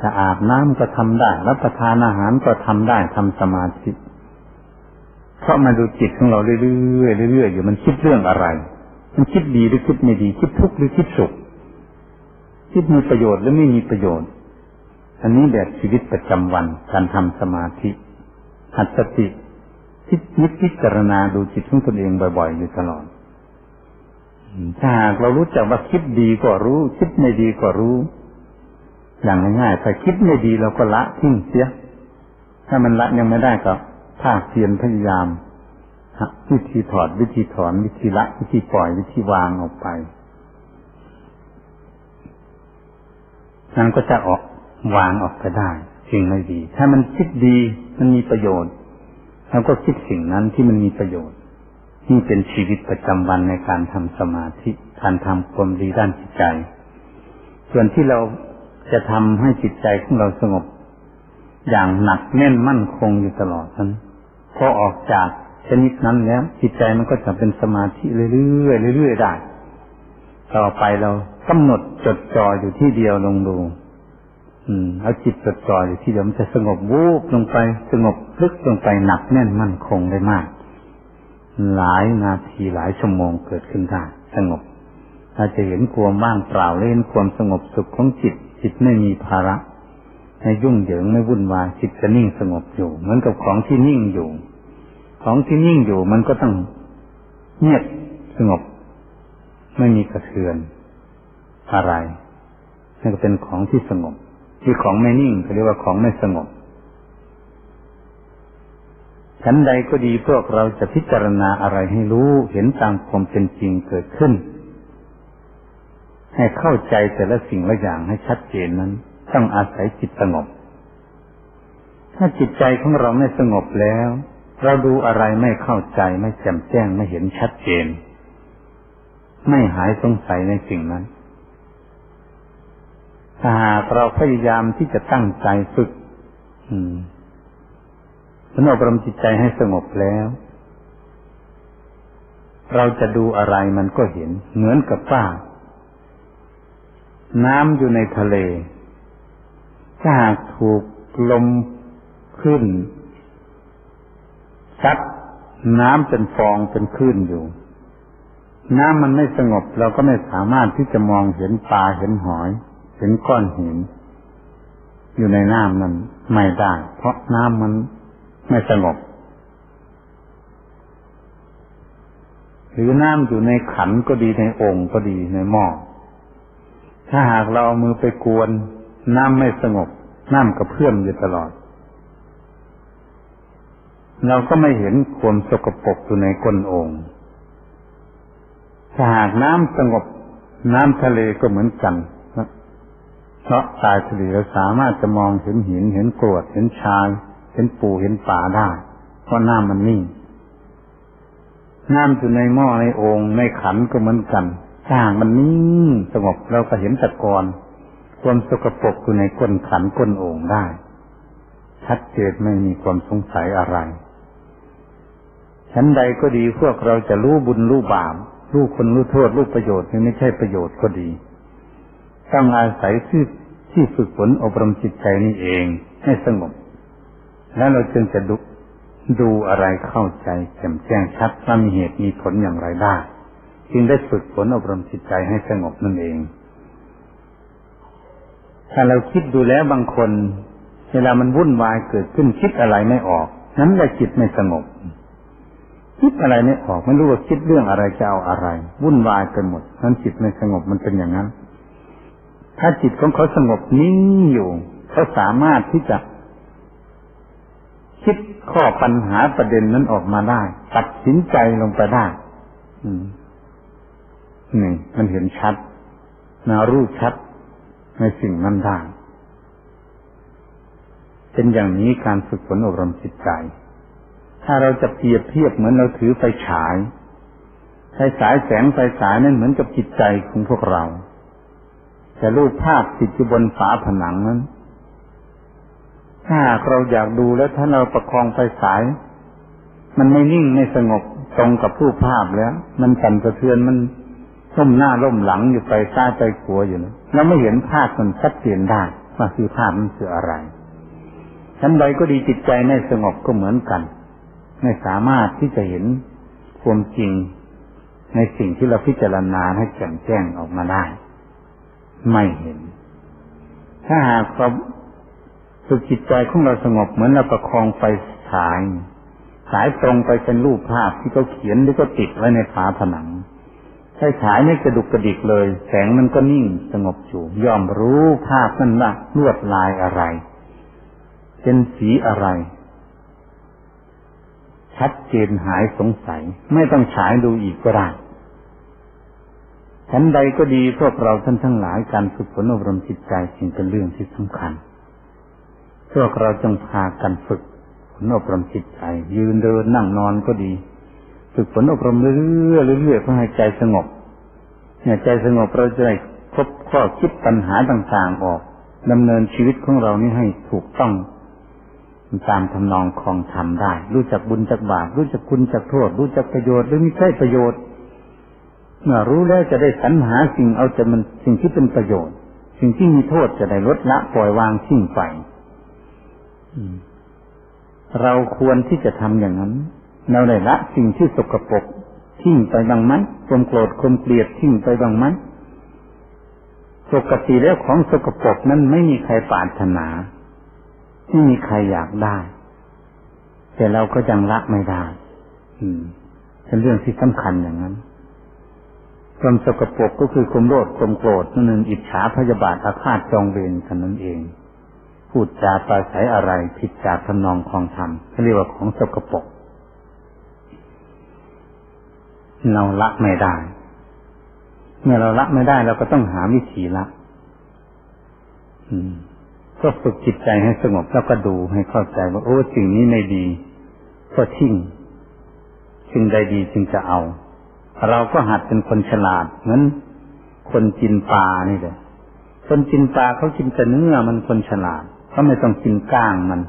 ถ้าอาบน้ำก็ทำได้รับประทานอาหารก็ทำได้ทำสมาธิเพราะมาดูจิตของเราเรื่อยๆเรื่อยๆอยู่มันคิดเรื่องอะไรมันคิดดีหรือคิดไม่ดีคิดทุกข์หรือคิดสุขคิดมีประโยชน์หรือไม่มีประโยชน์อันนี้แบบชีวิตประจำวันการทำสมาธิหัดสติคิดนึกพิจารณาดูจิตของตนเองบ่อยๆอยู่ตลอดถ้าหากเรารู้จักว่าคิดดีก็รู้คิดไม่ดีก็รู้อย่างง่ายๆถ้าคิดไม่ดีเราก็ละทิ้งเสียถ้ามันละยังไม่ได้ก็ภาคเพียรพยายามวิธีถอดวิธีถอนวิธีละวิธีปล่อยวิธีวางออกไปนั้นก็จะออกวางออกไปได้สิ่งไม่ดีถ้ามันคิดดีมันมีประโยชน์เราก็คิดสิ่งนั้นที่มันมีประโยชน์นี่เป็นชีวิตประจำวันในการทำสมาธิการทำความดีด้านจิตใจส่วนที่เราจะทำให้จิตใจของเราสงบอย่างหนักแน่นมั่นคงอยู่ตลอดนั้นพอออกจากชนิดนั้นแล้วจิตใจมันก็จะเป็นสมาธิเรื่อยๆเรื่อยๆได้ต่อไปเรากำหนดจดจ่ออยู่ที่เดียวลงดูเอาจิตจดจ่ออยู่ที่เดียวมันจะสงบวูบลงไปสงบลึกลงไปหนักแน่นมั่นคงได้มากหลายนาทีหลายชั่วโมงเกิดขึ้นได้สงบเราจะเห็นความว่างเปล่าเห็นความสงบสุขของจิตจิตไม่มีภาระไม่ยุ่งเหยิงไม่วุ่นวายจิตจะนิ่งสงบอยู่เหมือนกับของที่นิ่งอยู่ของที่นิ่งอยู่มันก็ต้องเงียบสงบไม่มีกระเทือนอะไรนั่นก็เป็นของที่สงบที่ของไม่นิ่งเขาเรียกว่าของไม่สงบชั้นใดก็ดีพวกเราจะพิจารณาอะไรให้รู้เห็นตามความเป็นจริงเกิดขึ้นให้เข้าใจแต่ละสิ่งละอย่างให้ชัดเจนนั้นต้องอาศัยจิตสงบถ้าจิตใจของเราไม่สงบแล้วเราดูอะไรไม่เข้าใจไม่แจ่มแจ้งไม่เห็นชัดเจนไม่หายสงสัยในสิ่งนั้นถ้าหากเราพยายามที่จะตั้งใจฝึกอบรมจิตใจให้สงบแล้วเราจะดูอะไรมันก็เห็นเหมือนกับว่าน้ำอยู่ในทะเลถ้าหากถูกลมขึ้นซัดน้ำเป็นฟองเป็นคลื่นอยู่น้ำมันไม่สงบเราก็ไม่สามารถที่จะมองเห็นปลาเห็นหอยเห็นก้อนหินอยู่ในน้ำนั้นไม่ได้เพราะน้ำมันไม่สงบหรือน้ำอยู่ในขันก็ดีในโอ่งก็ดีในหม้อถ้าหากเราเอามือไปกวนน้ำไม่สงบน้ำกระเพื่อมอยู่ตลอดเราก็ไม่เห็นความสกปรกอยู่ในก้นโอ่งถ้าหากน้ำสงบน้ำทะเลก็เหมือนกันเพราะใต้ทะเลเราสามารถจะมองเห็นหินเห็นกรวดเห็นชายเห็นปูเห็นป่าได้เพราะน้ำมันนิ่งน้ำอยู่ในหม้อในโอ่งในขันก็เหมือนกันถ้าหากมันนิ่งสงบเราก็เห็นตะกอนความสกปรกอยู่ในก้นขันก้นโอ่งได้ชัดเจนไม่มีความสงสัยอะไรชั้นใดก็ดีพวกเราจะรู้บุญรู้บาปรู้คุณรู้โทษรู้ประโยชน์ไม่ใช่ประโยชน์ก็ดีต้องอาศัยที่ฝึกฝนอบรมจิตใจนี่เองให้สงบแล้วเราจึงจะดูอะไรเข้าใจแจ่มแจ้งชัดว่ามีเหตุมีผลอย่างไรได้จึงได้ฝึกฝนอบรมจิตใจให้สงบนั่นเองถ้าเราคิดดูแล้วบางคนเวลามันวุ่นวายเกิดขึ้นคิดอะไรไม่ออกนั้นแหละจิตไม่สงบคิดอะไรไม่ออกไม่รู้ว่าคิดเรื่องอะไรจะเอาอะไรวุ่นวายไปหมดนั้นจิตไม่สงบมันเป็นอย่างนั้นถ้าจิตของเขาสงบนิ่งอยู่เขาสามารถที่จะคิดข้อปัญหาประเด็นนั้นออกมาได้ตัดสินใจลงไปได้นี่มันเห็นชัดรู้ชัดในสิ่งนั้นได้ เป็นอย่างนี้การฝึกฝนอบรมจิตใจถ้าเราจะเปรียบเทียบเหมือนเราถือไฟฉายแสงไฟฉายนั้นเหมือนกับจิตใจของพวกเราแต่รูปภาพติดอยู่บนฝาผนังนั้นถ้าเราอยากดูแล้วถ้าเราประคองไฟฉายมันไม่นิ่งไม่สงบตรงกับรูปภาพแล้วมันสั่นสะเทือนมันล้มหน้าล้มหลังอยู่ไปซ้ายไปขวาอยู่นะเราไม่เห็นภาพมันชัดเจนได้ว่าคือภาพมันคืออะไรชั้นใดก็ดีจิตใจไม่สงบก็เหมือนกันไม่สามารถที่จะเห็นความจริงในสิ่งที่เราพิจารณาให้แจ่มแจ้งออกมาได้ไม่เห็นถ้าหากเราฝึกจิตใจของเราสงบเหมือนเราประคองไฟฉายตรงไปเป็นรูปภาพที่เขาเขียนหรือก็ติดไว้ในฝาผนังไฟฉายไม่กระดุกกระดิกเลยแสงมันก็นิ่งสงบอยู่ย่อมรู้ภาพนั้นว่าลวดลายอะไรเป็นสีอะไรชัดเจนหายสงสัยไม่ต้องฉายดูอีกก็ได้ชั้นใดก็ดีพวกเราท่านทั้งหลายการฝึกฝนอบรมจิตใจจึงเป็นเรื่องที่สำคัญพวกเราจงพากันฝึกฝนอบรมจิตใจยืนเดินนั่งนอนก็ดีฝึกฝนอบรมเรื่อยๆเพื่อให้ใจสงบเนี่ยใจสงบเราจะได้ครบข้อคิดปัญหาต่างๆออกดำเนินชีวิตของเรานี้ให้ถูกต้องตามทำนองครองธรรมได้รู้จักบุญจักบาปรู้จักคุณจักโทษรู้จักประโยชน์หรือไม่ใช่ประโยชน์เมื่อรู้แล้วจะได้สรรหาสิ่งเอาแต่มันสิ่งที่เป็นประโยชน์สิ่งที่มีโทษจะได้ลดละปล่อยวางทิ้งไปเราควรที่จะทำอย่างนั้นเราได้ละสิ่งที่สกปรกทิ้งไปบ้างไหมความโกรธความเกลียดทิ้งไปบ้างไหมปกติแล้วของสกปรกนั้นไม่มีใครปรารถนาไม่มีใครอยากได้แต่เราก็ยังละไม่ได้เป็นเรื่องที่สำคัญอย่างนั้นความสกปรกก็คือความโลภความโกรธนั่นเองอิจฉาพยาบาทอาฆาตจองเวรกันนั่นเองพูดจาปราศัยอะไรผิดจากทำนองครองธรรมเขาเรียกว่าของสกปรกเราละไม่ได้เมื่อเราละไม่ได้เราก็ต้องหาวิธีละก็ฝึกจิตใจให้สงบแล้วก็ดูให้เข้าใจว่าโอ้สิ่งนี้ไม่ดีก็ทิ้งสิ่งใดดีจึงจะเอาเราก็หัดเป็นคนฉลาดเหมือนคนกินปลานี่เลยคนกินปลาเขากินแต่เนื้อมันคนฉลาดเขาไม่ต้องกินก้างมัน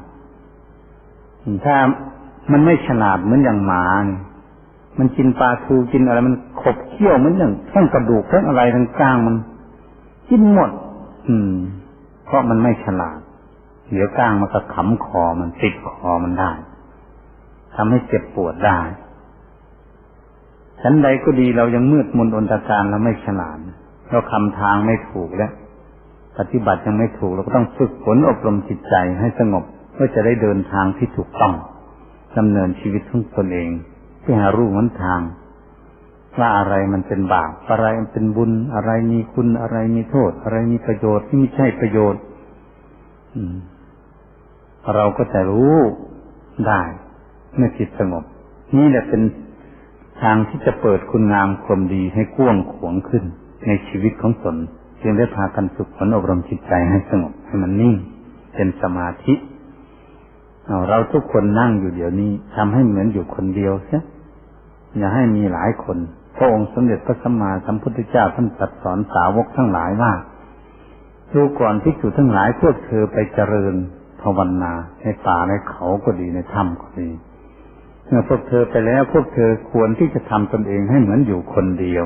ถ้ามันไม่ฉลาดเหมือนอย่างหมาเนี่ยมันกินปลาทูกินอะไรมันขบเคี้ยวเหมือนอย่างทั้งกระดูกทั้งอะไรทั้งก้างมันกินหมดเพราะมันไม่ฉลาดเดี๋ยวก้างมันก็ขำคอมันติดคอมันได้ทำให้เจ็บปวดได้ชั้นใดก็ดีเรายังมืดมนอนตการเราไม่ฉลาดเราคำทางไม่ถูกแล้วปฏิบัติยังไม่ถูกเราก็ต้องฝึกฝนอบรมจิตใจให้สงบเพื่อจะได้เดินทางที่ถูกต้องดำเนินชีวิตของตนเองเพื่อหารู้หนทางว่าอะไรมันเป็นบาปอะไรมันเป็นบุญอะไรมีคุณอะไรมีโทษอะไรมีประโยชน์ที่ไม่ใช่ประโยชน์เราก็จะรู้ได้เมื่อจิตสงบนี่แหละเป็นทางที่จะเปิดคุณงามความดีให้กว้างขวางขึ้นในชีวิตของตนจึงได้พากันฝึกฝนอบรมจิตใจให้สงบให้มันนิ่งเป็นสมาธิเราทุกคนนั่งอยู่เดี๋ยวนี้ทำให้เหมือนอยู่คนเดียวเสียอย่าให้มีหลายคนพระองค์สมเด็จพระสัมมาสัมพุทธเจ้าท่านตรัสสอนสาวกทั้งหลายว่าดูก่อนภิกษุทั้งหลายพวกเธอไปเจริญภาวนาในป่าในเขาก็ดีในถ้ำก็ดีเมื่อพวกเธอไปแล้วพวกเธอควรที่จะทำตนเองให้เหมือนอยู่คนเดียว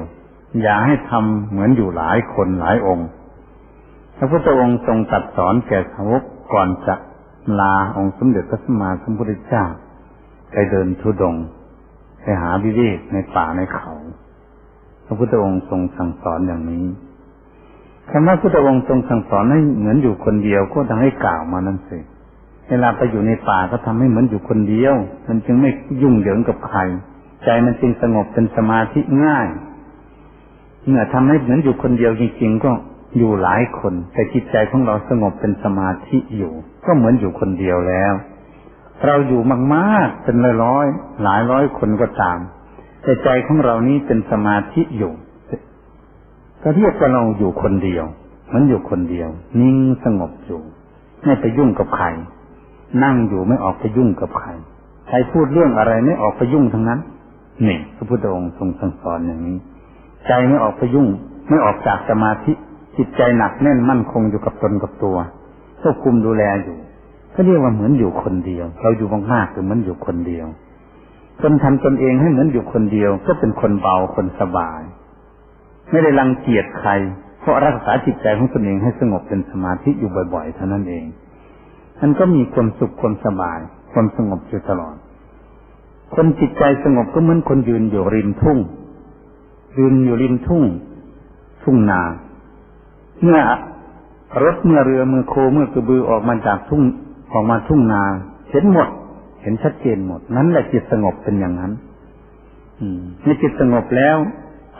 อย่าให้ทำเหมือนอยู่หลายคนหลายองค์พระพุทธองค์ทรงตรัสสอนแก่สาวกก่อนจะลาองค์สมเด็จพระสัมมาสัมพุทธเจ้าไปเดินธุดงค์ไปหาวิเวกในป่าในเขาพระพุทธองค์ทรงสั่งสอนอย่างนี้คำว่าพระพุทธองค์ทรงสั่งสอนให้เหมือนอยู่คนเดียวก็ทำให้กล่าวมานั่นสิเวลาไปอยู่ในป่าก็ทำให้เหมือนอยู่คนเดียวมันจึงไม่ยุ่งเหยิงกับใครใจมันจึงสงบเป็นสมาธิง่ายเมื่อทำให้เหมือนอยู่คนเดียวจริงๆก็อยู่หลายคนแต่จิตใจของเราสงบเป็นสมาธิอยู่ก็เหมือนอยู่คนเดียวแล้วเราอยู่มากๆเป็นร้อยๆหลายร้อยคนก็ตามแต่ใจของเรานี้เป็นสมาธิอยู่ก็เทียบกับเราอยู่คนเดียวเหมือนอยู่คนเดียวนิ่งสงบอยู่ไม่ไปยุ่งกับใคร นั่งอยู่ไม่ออกไปยุ่งกับใครใครพูดเรื่องอะไรไม่ออกไปยุ่งทั้งนั้นนี่พระพุทธองค์ทรงสั่งสอนอย่างนี้ใจไม่ออกไปยุ่งไม่ออกจากสมาธิจิตใจหนักแน่นมั่นคงอยู่กับตนกับตัวควบคุมดูแลอยู่ก็เรียกว่าเหมือนอยู่คนเดียวเราอยู่มากๆคือเหมือนอยู่คนเดียวคนทำตนเองให้เหมือนอยู่คนเดียวก็เป็นคนเบาคนสบายไม่ได้รังเกียจใครเพราะรักษาจิตใจของตนเองให้สงบเป็นสมาธิอยู่บ่อยๆเท่านั้นเองมันก็มีความสุขความสบายความสงบอยู่ตลอดคนจิตใจสงบก็เหมือนคนยืนอยู่ริมทุ่งยืนอยู่ริมทุ่งนาเมื่อรถเมื่อเรือเมื่อโคเมื่อกระบือออกมาจากทุ่งนาเห็นหมดเห็นชัดเจนหมดนั้นแหละจิตสงบเป็นอย่างนั้นเมื่อจิตสงบแล้ว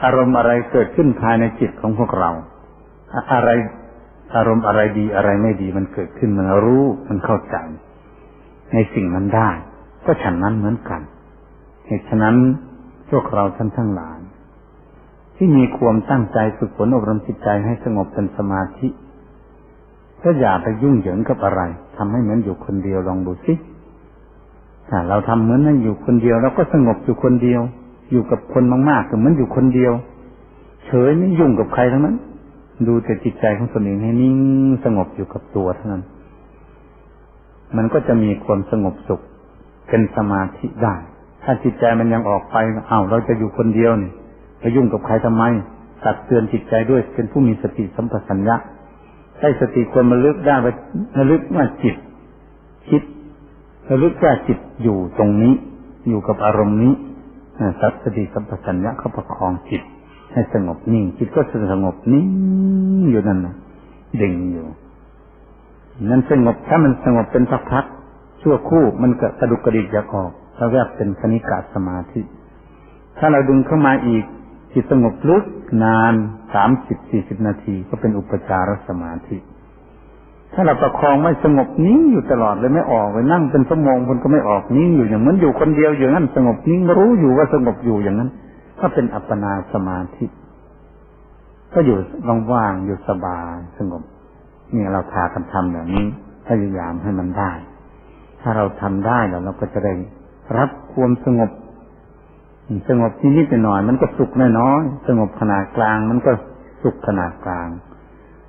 อารมณ์อะไรเกิดขึ้นภายในจิตของพวกเราอะไรอารมณ์อะไรดีอะไรไม่ดีมันเกิดขึ้นมันรู้มันเข้าใจในสิ่งนั้นได้ก็ฉันนั้นเหมือนกันเหตุฉะนั้นพวกเราท่านทั้งหลายที่มีความตั้งใจฝึกฝนอบรมจิตใจให้สงบเป็นสมาธิก็อย่าไปยุ่งเหยิงกับอะไรทำให้เหมือนอยู่คนเดียวลองดูสิถ้าเราทำเหมือนนั่งอยู่คนเดียวเราก็สงบอยู่คนเดียวอยู่กับคนมากๆก็เหมือนอยู่คนเดียวเฉยไม่ยุ่งกับใครทั้งนั้นดูแต่จิตใจของตนเองให้นิ่งสงบอยู่กับตัวเท่านั้นมันก็จะมีความสงบสุขเป็นสมาธิได้ถ้าจิตใจมันยังออกไปเราจะอยู่คนเดียวนี่ไปยุ่งกับใครทำไมตักเตือนจิตใจด้วยเป็นผู้มีสติสัมปชัญญะได้สติควรระลึกได้ระลึกว่าจิตคิดระลึกว่าจิตอยู่ตรงนี้อยู่กับอารมณ์นี้สติสัมปชัญญะเขาประคองจิตให้สงบนิ่งจิตก็สงบนิ่งอยู่นั่นนะดิ่งอยู่นั้นสงบถ้ามันสงบเป็นพักๆชั่วคู่มันก็กระดุกกระดิกอยากออกเราเรียกเป็นคณิกะสมาธิถ้าเราดึงเข้ามาอีกจิตสงบลึกนาน30-40 นาทีก็เป็นอุปจารสมาธิถ้าเราประคองไม่สงบนิ่งอยู่ตลอดเลยไม่ออกไปนั่งเป็นชั่วโมงคนก็ไม่ออกนิ่งอยู่อย่างเหมือนอยู่คนเดียวอย่างนั้นสงบนิ่งรู้อยู่ว่าสงบอยู่อย่างนั้นก็เป็นอัปปนาสมาธิก็อยู่ว่างๆอยู่สบายสงบนี่เราพากันทำแบบนี้พยายามให้มันได้ถ้าเราทำได้แล้วเราก็จะได้รับความสงบนิดๆหน่อยมันก็สุขน้อยๆสงบขนาดกลางมันก็สุขขนาดกลาง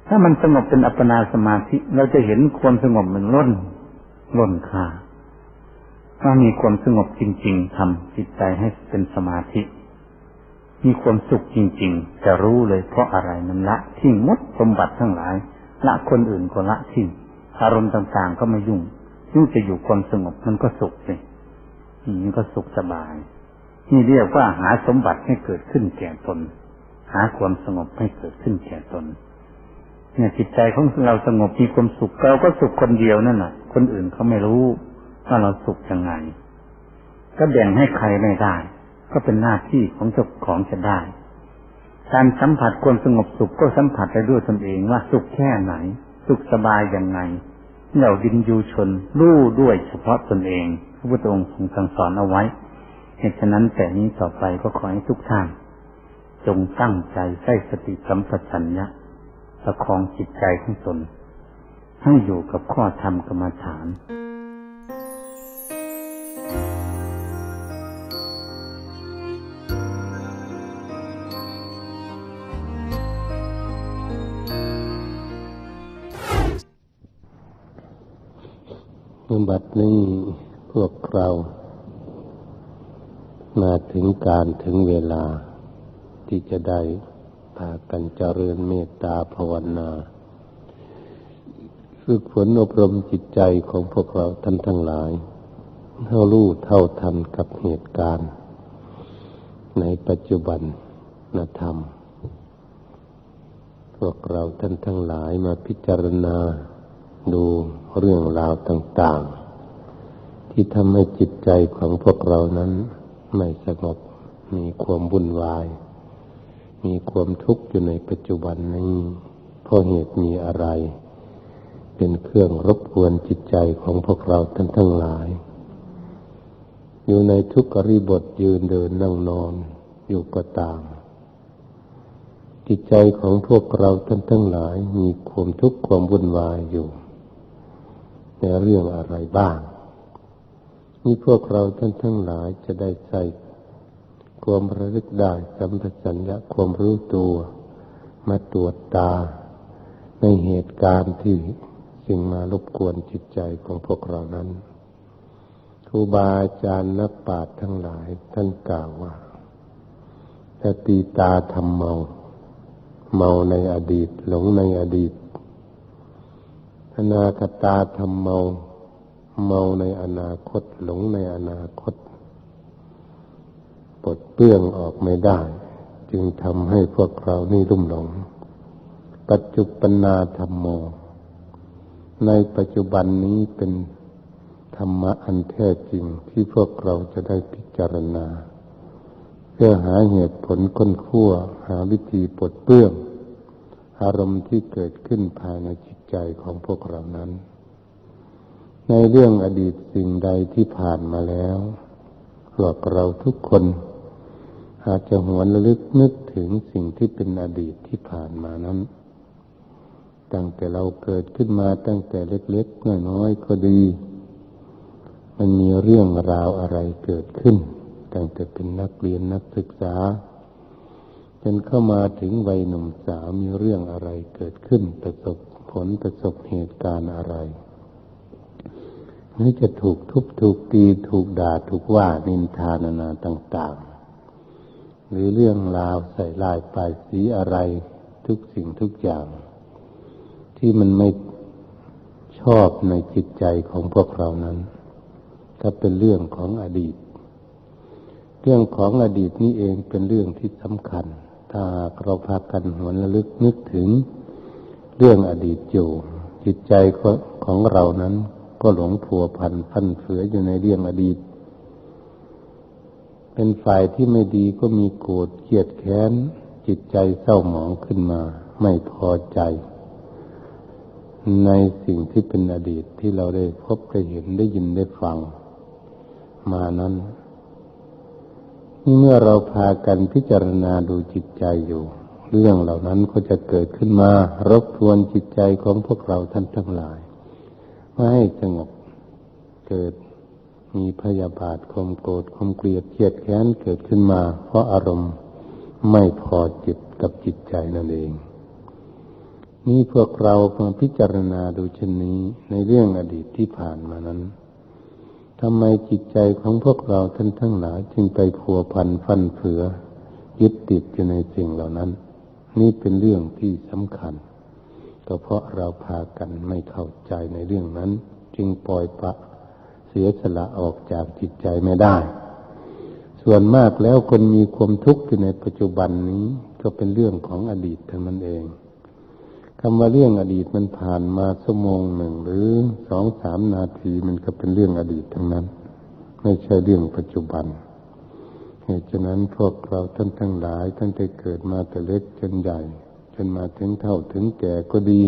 ถ้ามันสงบเป็นอัปปนาสมาธิเราจะเห็นความสงบมันล้นค่าถ้ามีความสงบจริงๆทำจิตใจให้เป็นสมาธิมีความสุขจริงๆจะรู้เลยเพราะอะไรมันละทิ้งหมดสมบัติทั้งหลายละคนอื่นก็ละทิ้งอารมณ์ต่างๆก็ไม่ยุ่งจะอยู่ความสงบมันก็สุขเลยมันก็สุขสบายนี่เรียกว่าหาสมบัติให้เกิดขึ้นแก่ตนหาความสงบให้เกิดขึ้นแก่ตนเนี่ยจิตใจของเราสงบมีความสุขเราก็สุขคนเดียวนั่นน่ะคนอื่นเขาไม่รู้ว่าเราสุขยังไงก็แบ่งให้ใครไม่ได้ก็เป็นหน้าที่ของเจ้าของจะได้การสัมผัสความสงบสุขก็สัมผัสได้ด้วยตนเองว่าสุขแค่ไหนสุขสบายยังไงเราดินยูชนรู้ด้วยเฉพาะตนเองพระพุทธองค์ทรงสั่งสอนเอาไว้เหตุฉะนั้นแต่นี้ต่อไปก็ขอให้ทุกท่านจงตั้งใจใช้สติสัมปชัญญะประคองจิตใจของตนให้อยู่กับข้อธรรมกรรมฐานบัดนี้พวกเรามาถึงการถึงเวลาที่จะได้พากันเจริญเมตตาภาวนาฝึกฝนอบรมจิตใจของพวกเราท่านทั้งหลายให้รู้เท่าทันกับเหตุการณ์ในปัจจุบันธรรมพวกเราท่านทั้งหลายมาพิจารณาดูเรื่องราวต่างๆที่ทำให้จิตใจของพวกเรานั้นไม่สงบมีความวุ่นวายมีความทุกข์อยู่ในปัจจุบันนี้เพราะเหตุมีอะไรเป็นเครื่องรบกวนจิตใจของพวกเราท่านทั้งหลายอยู่ในทุกขอิริยาบถยืนเดินนั่งนอนอยู่ก็ตามจิตใจของพวกเราท่านทั้งหลายมีความทุกข์ความวุ่นวายอยู่ใน ในเรื่องอะไรบ้างนี่พวกเราท่านทั้งหลายจะได้ใส่ความระลึกได้สัมปชัญญะความรู้ตัวมาตรวจตาในเหตุการณ์ที่สิ่งมารบกวนจิตใจของพวกเรานั้นครูบาอาจารย์นักปราชญ์ทั้งหลายท่านกล่าวว่าสติตาทำเมาในอดีตหลงในอดีตอนาคตาทำเมาในอนาคตหลงในอนาคตปลดเปลื้องออกไม่ได้จึงทำให้พวกเรานี่ลุ่มหลงปัจจุบันนาธัมโมในปัจจุบันนี้เป็นธรรมะอันแท้จริงที่พวกเราจะได้พิจารณาเพื่อหาเหตุผลค้นคว้าหาวิธีปลดเปลื้องอารมณ์ที่เกิดขึ้นภายในจิตใจของพวกเรานั้นในเรื่องอดีตสิ่งใดที่ผ่านมาแล้วพวกเราทุกคนอาจจะหวนระลึกนึกถึงสิ่งที่เป็นอดีตที่ผ่านมานั้นตั้งแต่เราเกิดขึ้นมาตั้งแต่เล็กๆน้อยๆก็ดีมันมีเรื่องราวอะไรเกิดขึ้นตั้งแต่เป็นนักเรียนนักศึกษาจนเข้ามาถึงวัยหนุ่มสาวมีเรื่องอะไรเกิดขึ้นประสบผลประสบเหตุการณ์อะไรหรือจะถูกทุบถูกตีถูกด่าถูกว่านินทานานาต่างๆหรือเรื่องราวใส่ลายป้ายสีอะไรทุกสิ่งทุกอย่างที่มันไม่ชอบในจิตใจของพวกเรานั้นก็เป็นเรื่องของอดีตเรื่องของอดีตนี้เองเป็นเรื่องที่สำคัญถ้าเราพากันหวนระลึกนึกถึงเรื่องอดีตอยู่จิตใจของเรานั้นก็หลงผัวพันพันเฟืออยู่ในเรื่องอดีตเป็นฝ่ายที่ไม่ดีก็มีโกรธเกลียดแค้นจิตใจเศร้าหมองขึ้นมาไม่พอใจในสิ่งที่เป็นอดีตที่เราได้พบได้เห็นได้ยินได้ฟังมานั้นนี่เมื่อเราพากันพิจารณาดูจิตใจอยู่เรื่องเหล่านั้นก็จะเกิดขึ้นมารบกวนจิตใจของพวกเราท่านทั้งหลายไม่ให้สงบเกิดมีพยาบาทความโกรธความเกลียดเครียดแค้นเกิดขึ้นมาเพราะอารมณ์ไม่พอจิตกับจิตใจนั่นเองนี่พวกเรามาพิจารณาดูเช่นนี้ในเรื่องอดีตที่ผ่านมานั้นทำไมจิตใจของพวกเราท่านทั้งหลายจึงไปพัวพันฟั่นเฟือยึดติดอยู่ในสิ่งเหล่านั้นนี่เป็นเรื่องที่สำคัญก็เพราะเราพากันไม่เข้าใจในเรื่องนั้นจึงปล่อยปละเสียสละออกจากจิตใจไม่ได้ส่วนมากแล้วคนมีความทุกข์อยู่ในปัจจุบันนี้ก็เป็นเรื่องของอดีตทั้งนั้นเองคำว่าเรื่องอดีตมันผ่านมาชั่วโมงหนึ่งหรือ 2-3 นาทีมันก็เป็นเรื่องอดีตทั้งนั้นไม่ใช่เรื่องปัจจุบันเหตุฉะนั้นพวกเราท่านทั้งหลายตั้งแต่เกิดมาแต่เล็กจนใหญ่จนมาถึงเฒ่าถึงแก่ก็ดี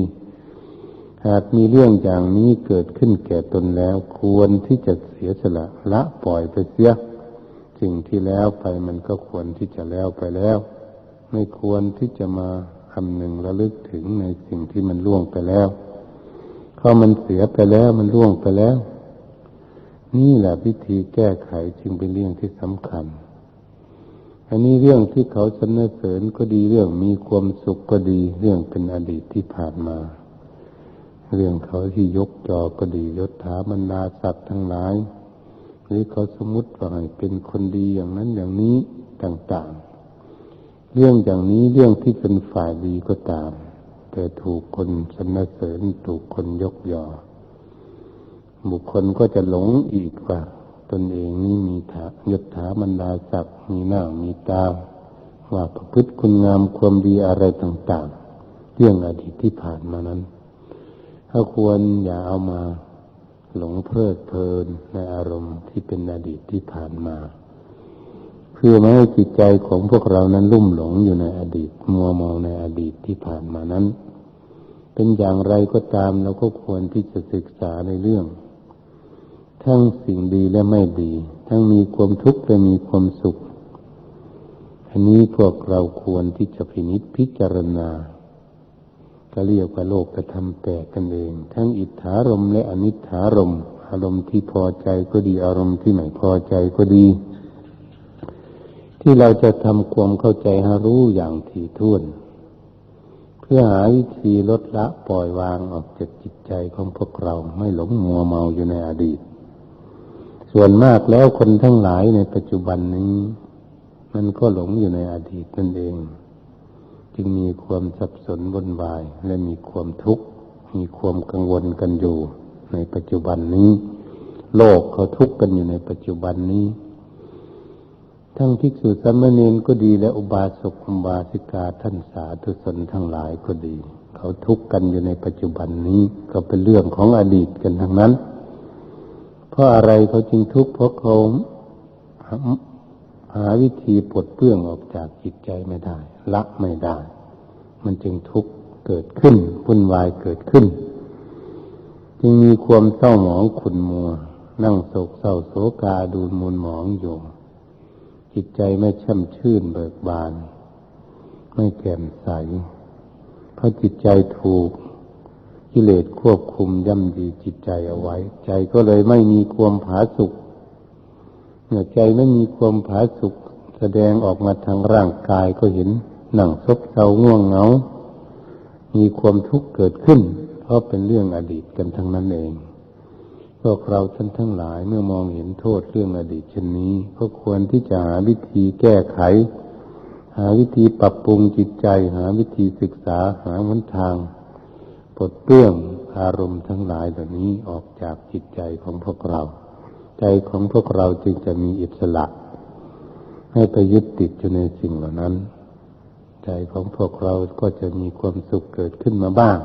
หากมีเรื่องอย่างนี้เกิดขึ้นแก่ตนแล้วควรที่จะเสียสละละปล่อยไปเสียสิ่งที่แล้วไปมันก็ควรที่จะแล้วไปแล้วไม่ควรที่จะมาคำนึงระลึกถึงในสิ่งที่มันล่วงไปแล้วเพราะมันเสียไปแล้วมันล่วงไปแล้วนี่แหละวิธีแก้ไขจึงเป็นเรื่องที่สำคัญอันนี้เรื่องที่เขาสรรเสริญก็ดีเรื่องมีความสุขก็ดีเรื่องเป็นอดีตที่ผ่านมาเรื่องเขาที่ยกจอก็ดียศถาบรรดาศักดิ์ทั้งหลายหรือเขาสมมุติว่าให้เป็นคนดีอย่างนั้นอย่างนี้ต่างๆเรื่องอย่างนี้เรื่องที่เป็นฝ่ายดีก็ตามแต่ถูกคนสรรเสริญถูกคนยกย่อบุคคลก็จะหลงอีกว่าตนเองนี่มียศถาบรรดาศักดิ์มีหน้ามีตาว่าประพฤติคุณงามความดีอะไรต่างๆเรื่องอดีตที่ผ่านมานั้นถ้าควรอย่าเอามาหลงเพลิดเพลินในอารมณ์ที่เป็นอดีตที่ผ่านมาเพื่อไม่ให้จิตใจของพวกเรานั้นลุ่มหลงอยู่ในอดีตมัวเมาในอดีตที่ผ่านมานั้นเป็นอย่างไรก็ตามเราก็ควรที่จะศึกษาในเรื่องทั้งสิ่งดีและไม่ดีทั้งมีความทุกข์และมีความสุขอันนี้พวกเราควรที่จะพินิจพิจารณา ก็เรียกว่าโลกธรรมแปลกกันเองทั้งอิทธารมณ์และอนิถารมณ์อารมณ์ที่พอใจก็ดีอารมณ์ที่ไม่พอใจก็ดีที่เราจะทำความเข้าใจให้รู้อย่างถี่ถ้วนเพื่อหาวิธีลดละปล่อยวางออกจากจิตใจของพวกเราไม่หลงมัวเมาอยู่ในอดีตส่วนมากแล้วคนทั้งหลายในปัจจุบันนี้มันก็หลงอยู่ในอดีตนั่นเองจึงมีความสับสนวุ่นวายและมีความทุกข์มีความกังวลกันอยู่ในปัจจุบันนี้โลกเขาทุกข์กันอยู่ในปัจจุบันนี้ทั้งภิกษุสามเณรก็ดีและอุบาสกอุบาสิกาท่านสาธุชนทั้งหลายก็ดีเขาทุกข์กันอยู่ในปัจจุบันนี้ก็เป็นเรื่องของอดีตกันทั้งนั้นเพราะอะไรเขาจึงทุกข์เพราะเขาหาวิธีปลดเปลื้องออกจากจิตใจไม่ได้ละไม่ได้มันจึงทุกข์เกิดขึ้นวุ่นวายเกิดขึ้นจึงมีความเศร้าหมองขุ่นมัวนั่งโศกเศร้าโศกาดูมูลหมองอยู่จิตใจไม่แช่มชื่นเบิกบานไม่แจ่มใสเพราะจิตใจถูกกิเลสควบคุมย่ำยีจิตใจเอาไว้ใจก็เลยไม่มีความผาสุกเมื่อใจไม่มีความผาสุกแสดงออกมาทางร่างกายก็เห็นหนังซบเซาง่วงเหงามีความทุกข์เกิดขึ้นเพราะเป็นเรื่องอดีตกันทั้งนั้นเองพวกเราท่านทั้งหลายเมื่อมองเห็นโทษเรื่องอดีตเช่นนี้ก็ควรที่จะหาวิธีแก้ไขหาวิธีปรับปรุงจิตใจหาวิธีศึกษาหาหนทางปลดเปลื้องอารมณ์ทั้งหลายเหล่านี้ออกจากจิตใจของพวกเราใจของพวกเราจึงจะมีอิสระให้ไปยึดติดอยู่ในสิ่งเหล่านั้นใจของพวกเราก็จะมีความสุขเกิดขึ้นมาบ้าง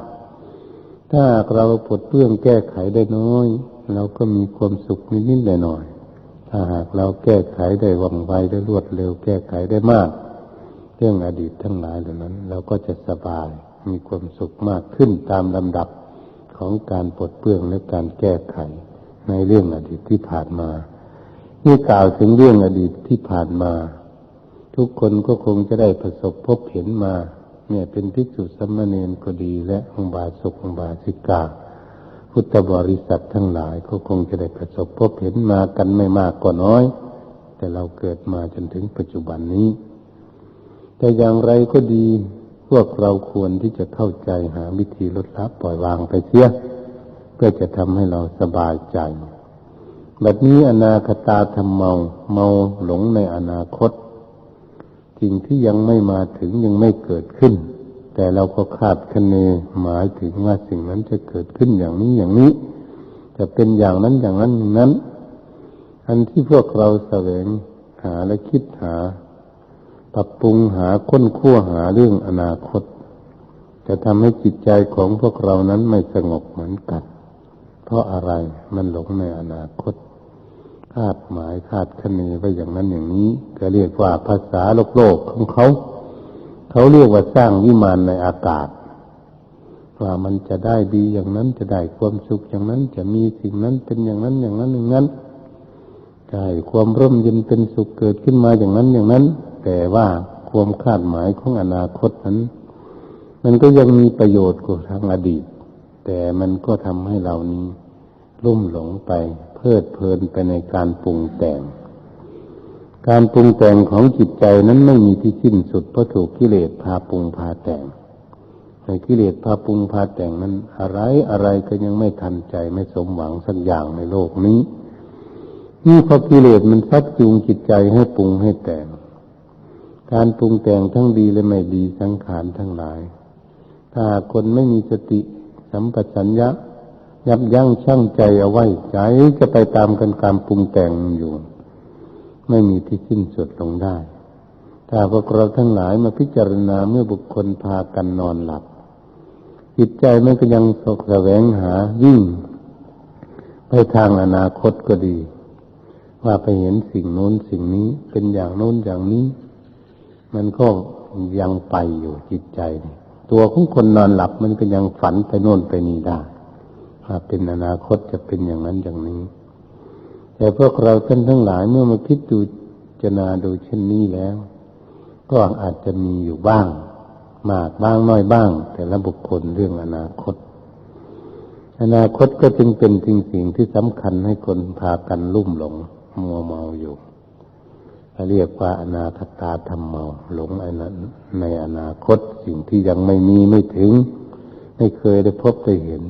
ถ้าเราปลดเปลื้องแก้ไขได้น้อยเราก็มีความสุขนิดๆหน่อยๆถ้าหากเราแก้ไขได้ว่องไวได้รวดเร็วแก้ไขได้มากเรื่องอดีตทั้งหลายเหล่านั้นเราก็จะสบายมีความสุขมากขึ้นตามลำดับของการปลดเปลื้องและการแก้ไขในเรื่องอดีตที่ผ่านมานี่กล่าวถึงเรื่องอดีตที่ผ่านมาทุกคนก็คงจะได้ประสบพบเห็นมาเนี่ยเป็นภิกษุสามเณรก็ดีและอุบาสกอุบาสิกาพุทธบริษัททั้งหลายก็คงจะได้ประสบพบเห็นมากันไม่มากก็น้อยแต่เราเกิดมาจนถึงปัจจุบันนี้แต่อย่างไรก็ดีพวกเราควรที่จะเข้าใจหาวิธีลดละปล่อยวางไปเสียเพื่อจะทำให้เราสบายใจแบบนี้อนาคตาธรรมเมาหลงในอนาคตสิ่งที่ยังไม่มาถึงยังไม่เกิดขึ้นแต่เราก็คาดคะเนหมายถึงว่าสิ่งนั้นจะเกิดขึ้นอย่างนี้อย่างนี้จะเป็นอย่างนั้นอย่างนั้นอย่างนั้นอันที่พวกเราแสวงหาและคิดหาปรับปรุงหาค้นคว้าหาเรื่องอนาคตจะทำให้จิตใจของพวกเรานั้นไม่สงบเหมือนกันเพราะอะไรมันหลงในอนาคตคาดหมายคาดคะเนไว้อย่างนั้นอย่างนี้ก็เรียกว่าภาษาโลกของเขาเรียกว่าสร้างวิมานในอากาศว่ามันจะได้ดีอย่างนั้นจะได้ความสุขอย่างนั้นจะมีสิ่งนั้นเป็นอย่างนั้นอย่างนั้นอย่างนั้นได้ความร่มเย็นเป็นสุขเกิดขึ้นมาอย่างนั้นอย่างนั้นแต่ว่าความคาดหมายของอนาคตนั้นมันก็ยังมีประโยชน์กว่าทางอดีตแต่มันก็ทำให้เรานี้ลุ่มหลงไปเพลิดเพลินไปในการปรุงแต่งการปรุงแต่งของจิตใจนั้นไม่มีที่สิ้นสุดเพราะถูกกิเลสพาปรุงพาแต่งในกิเลสพาปรุงพาแต่งนั้นอะไรก็ยังไม่ทันใจไม่สมหวังสักอย่างในโลกนี้นี่เพราะกิเลสมันชักจูงจิตใจให้ปรุงให้แต่งการปรุงแต่งทั้งดีและไม่ดีสังขารทั้งหลายถ้าคนไม่มีสติสัมปชัญญะยับยั้งชั่งใจเอาไว้ใจจะไปตามกันการปรุงแต่งอยู่ไม่มีที่สิ้นสุดลงได้ถ้าพวกเราทั้งหลายมาพิจารณาเมื่อบุคคลพากันนอนหลับจิตใจมันก็ยังแสวงหาวิ่งไปทางอนาคตก็ดีว่าไปเห็นสิ่งโน้นสิ่งนี้เป็นอย่างโน้นอย่างนี้มันก็ยังไปอยู่จิตใจตัวของคนนอนหลับมันก็ยังฝันไปโน่นไปนี่ได้ว่าเป็นอนาคตจะเป็นอย่างนั้นอย่างนี้แต่พวกเราท่านทั้งหลายเมื่อมาคิดดูพิจารณาดูเช่นนี้แล้วก็อาจจะมีอยู่บ้าง มากบ้างน้อยบ้างแต่ละบุคคลเรื่องอนาคตก็จึงเป็นสิ่งที่สำคัญให้คนพากันลุ่มหลงมัวเมาอยู่เรียกว่าอนาคตาธรรมเมาหลงในอนาคตสิ่งที่ยังไม่มีไม่ถึงไม่เคยได้พบได้เห็น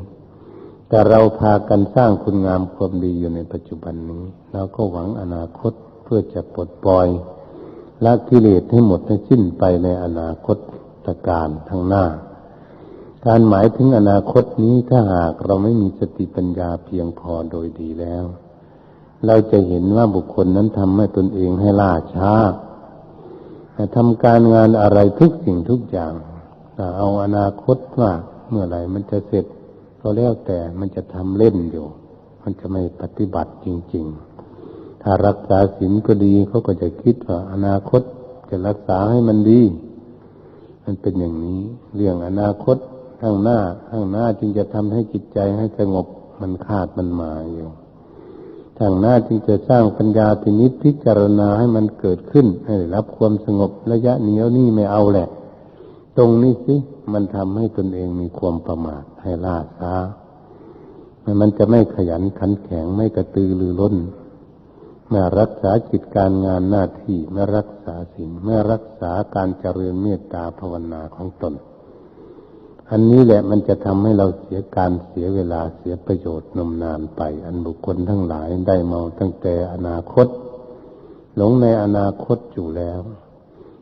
แต่เราพากันสร้างคุณงามความดีอยู่ในปัจจุบันนี้เราก็หวังอนาคตเพื่อจะปลดปล่อยละกิเลสให้หมดให้สิ้นไปในอนาคตการข้างหน้าการหมายถึงอนาคตนี้ถ้าหากเราไม่มีสติปัญญาเพียงพอโดยดีแล้วเราจะเห็นว่าบุคคลนั้นทำให้ตนเองให้ล่าช้าทำการงานอะไรทุกสิ่งทุกอย่างเอาอนาคตว่าเมื่อไหร่มันจะเสร็จก็แล้วแต่มันจะทำเล่นอยู่มันจะไม่ปฏิบัติจริงๆถ้ารักษาศีลก็ดีเขาก็จะคิดว่าอนาคตจะรักษาให้มันดีมันเป็นอย่างนี้เรื่องอนาคตข้างหน้าจึงจะทำให้จิตใจให้สงบมันคาดมันหมายอยู่ข้างหน้าจึงจะสร้างปัญญาที่นิพพิจารณาให้มันเกิดขึ้นให้ได้รับความสงบระยะเหนียวนี่ไม่เอาแหละตรงนี้สิมันทำให้ตนเองมีความประมาทให้ล่าช้ามันจะไม่ขยันขันแข็งไม่กระตือรือร้นไม่รักษากิจการงานหน้าที่ไม่รักษาศีลไม่รักษาการเจริญเมตตาภาวนาของตนอันนี้แหละมันจะทำให้เราเสียเวลาเสียประโยชน์นมนานไปอันบุคคลทั้งหลายได้เมาตั้งแต่อนาคตหลงในอนาคตอยู่แล้ว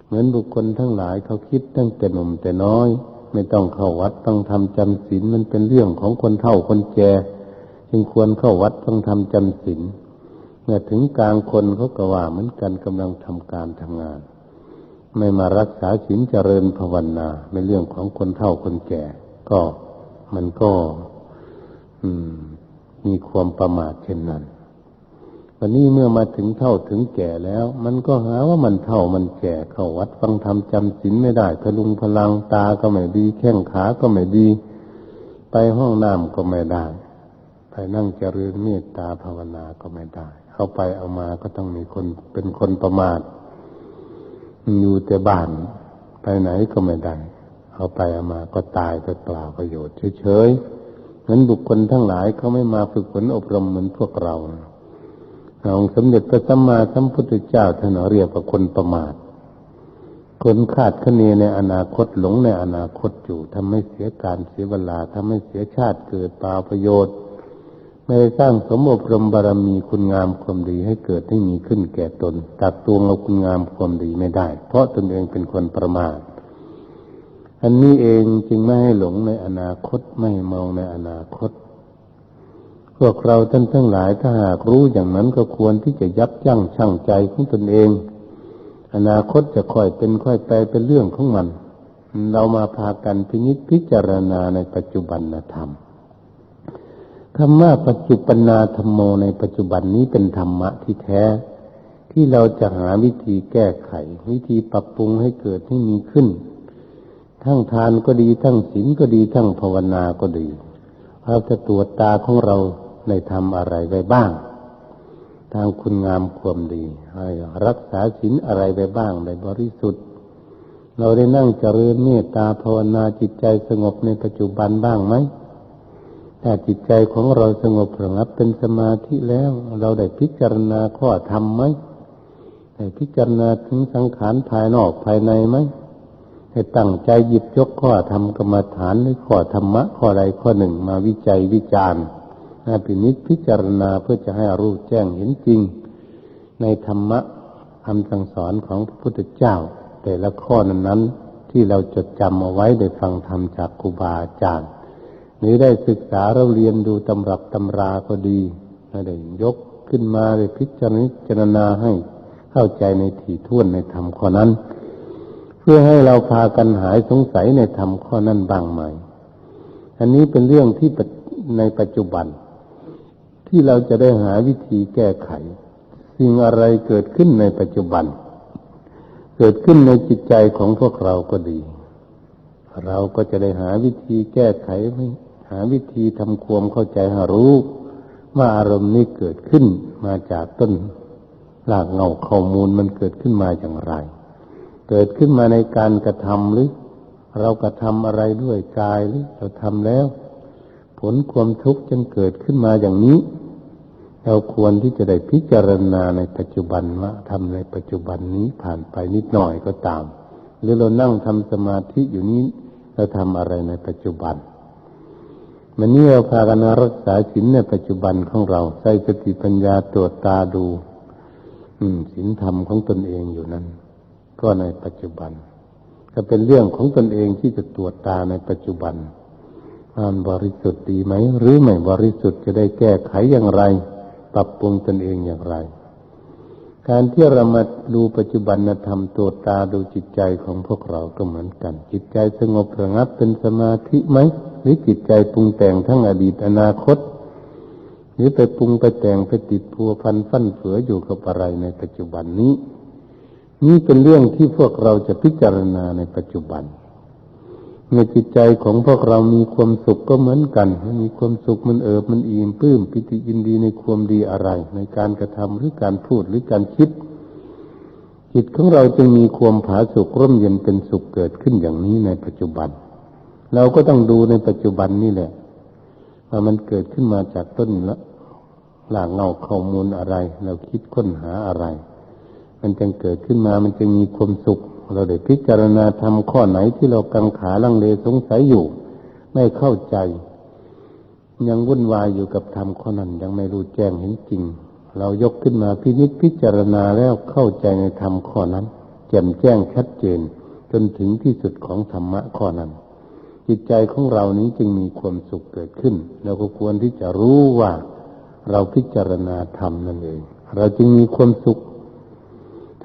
เหมือนบุคคลทั้งหลายเขาคิดตั้งแต่หนุ่มแต่น้อยไม่ต้องเข้าวัดต้องทำจำศีลมันเป็นเรื่องของคนเฒ่าคนแก่จึงควรเข้าวัดต้องทำจำศีลเมื่อถึงกลางคนเขาก็ว่าเหมือนกันกำลังทำการทำงานไม่มารักษาศีลเจริญภาวนาเป็นเรื่องของคนเฒ่าคนแก่ก็มันก็มีความประมาทเช่นนั้นวันนี้เมื่อมาถึงเฒ่าถึงแก่แล้วมันก็หาว่ามันเฒ่ามันแก่เข้าวัดฟังธรรมจำศีลไม่ได้พลุงพลังตาก็ไม่ดีแข้งขาก็ไม่ดีไปห้องน้ำก็ไม่ได้ไปนั่งเจริญเมตตาภาวนาก็ไม่ได้เข้าไปเอามาก็ต้องมีคนเป็นคนประมาทอยู่แต่บ้านไปไหนก็ไม่ได้เอาไปเอามาก็ตายไปเปล่าประโยชน์เฉยๆงั้นบุคคลทั้งหลายเขาไม่มาฝึกฝนอบรมเหมือนพวกเราองค์สมเด็จพระสัมมาสัมพุทธเจ้าท่านเรียกว่าคนประมาทคนคาดคะเนในอนาคตหลงในอนาคตอยู่ทำให้เสียการเสียเวลาทำให้เสียชาติเกิดเปล่าประโยชน์ไม่ได้สร้างสมอบรมบารมีคุณงามความดีให้เกิดให้มีขึ้นแก่ตนตักตวงเอาคุณงามความดีไม่ได้เพราะตนเองเป็นคนประมาทอันนี้เองจึงไม่ให้หลงในอนาคตไม่ให้เมาในอนาคตพวกเราท่านทั้งหลายถ้าหากรู้อย่างนั้นก็ควรที่จะยับยั้งชั่งใจของตนเองอนาคตจะค่อยเป็นค่อยไปเป็นเรื่องของมันเรามาพากันพินิจพิจารณาในปัจจุบันธรรมคำว่าปัจจุบันธรรมโมในปัจจุบันนี้เป็นธรรมะที่แท้ที่เราจะหาวิธีแก้ไขวิธีปรับปรุงให้เกิดให้มีขึ้นทั้งทานก็ดีทั้งศีลก็ดีทั้งภาวนาก็ดีเราจะตรวจตาของเราได้ทำอะไรไว้บ้างทางคุณงามความดีให้รักษาศีลอะไรไว้บ้างได้บริสุทธิ์เราได้นั่งเจริญเมตตาภาวนาจิตใจสงบในปัจจุบันบ้างไหมถ้าจิตใจของเราสงบระงับเป็นสมาธิแล้วเราได้พิจารณาข้อธรรมไหมได้พิจารณาถึงสังขารภายนอกภายในไหมให้ตั้งใจหยิบยกข้อธรรมกรรมฐานหรือข้อธรรมะข้อใดข้อหนึ่งมาวิจัยวิจารณ์พินิจพิจารณาเพื่อจะให้รู้แจ้งเห็นจริงในธรรมะคำสั่งสอนของพระพุทธเจ้าแต่ละข้อนั้นที่เราจดจำเอาไว้ได้ฟังธรรมจากครูบาอาจารย์หรือได้ศึกษาเราเรียนดูตำรับตำราก็ดีได้ยกขึ้นมาได้พิจารณาให้เข้าใจในถี่ถ้วนในธรรมข้อนั้นเพื่อให้เราพากันหายสงสัยในธรรมข้อนั้นบ้างไหมอันนี้เป็นเรื่องที่ในปัจจุบันที่เราจะได้หาวิธีแก้ไขสิ่งอะไรเกิดขึ้นในปัจจุบันเกิดขึ้นในจิตใจของพวกเราก็ดีเราก็จะได้หาวิธีแก้ไขหาวิธีทำความเข้าใจให้รู้ว่าอารมณ์นี้เกิดขึ้นมาจากต้นรากเหง้าข้อมูลมันเกิดขึ้นมาอย่างไรเกิดขึ้นมาในการกระทำหรือ เรากระทำอะไรด้วยกายหรือเราทำแล้วผลความทุกข์จึงเกิดขึ้นมาอย่างนี้เราควรที่จะได้พิจารณาในปัจจุบันว่าทำในปัจจุบันนี้ผ่านไปนิดหน่อยก็ตามหรือเรานั่งทำสมาธิอยู่นี้เราทำอะไรในปัจจุบันมันนี่เราพากันรักษาศีลในปัจจุบันของเราใช้สติปัญญาตรวจตาดูศีลธรรมของตนเองอยู่นั้นก็ในปัจจุบันก็เป็นเรื่องของตนเองที่จะตรวจตาในปัจจุบันบริสุทธิ์ดีไหมหรือไม่บริสุทธิ์จะได้แก้ไขอย่างไรปรับปรุงตนเองอย่างไรการที่เรามาดูปัจจุบันธรรมตรวจตาดูจิตใจของพวกเราก็เหมือนกันจิตใจสงบระงับเป็นสมาธิไหมหรือจิตใจปรุงแต่งทั้งอดีตอนาคตหรือไปปรุงไปแต่งไปติดพัวพันฟั่นเฟืออยู่กับอะไรในปัจจุบันนี้นี่เป็นเรื่องที่พวกเราจะพิจารณาในปัจจุบันเมื่อจิตใจของพวกเรามีความสุขก็เหมือนกันมีความสุขมันเอิบมันอิ่มปลื้มปิติยินดีในความดีอะไรในการกระทำหรือการพูดหรือการคิดจิตของเราจึงมีความผาสุกร่มเย็นเป็นสุขเกิดขึ้นอย่างนี้ในปัจจุบันเราก็ต้องดูในปัจจุบันนี่แหละว่ามันเกิดขึ้นมาจากต้นละหลังเงาข้อมูลอะไรเราคิดค้นหาอะไรมันจึงเกิดขึ้นมามันจึงมีความสุขเราได้พิจารณาธรรมข้อไหนที่เรากังขาลังเลสงสัยอยู่ไม่เข้าใจยังวุ่นวายอยู่กับธรรมข้อนั้นยังไม่รู้แจ้งเห็นจริงเรายกขึ้นมาพินิจพิจารณาแล้วเข้าใจในธรรมข้อนั้นแจ่มแจ้งชัดเจนจนถึงที่สุดของธรรมะข้อนั้นจิตใจของเรานี้จึงมีความสุขเกิดขึ้นเราก็ควรที่จะรู้ว่าเราพิจารณาธรรมนั่นเองเราจึงมีความสุข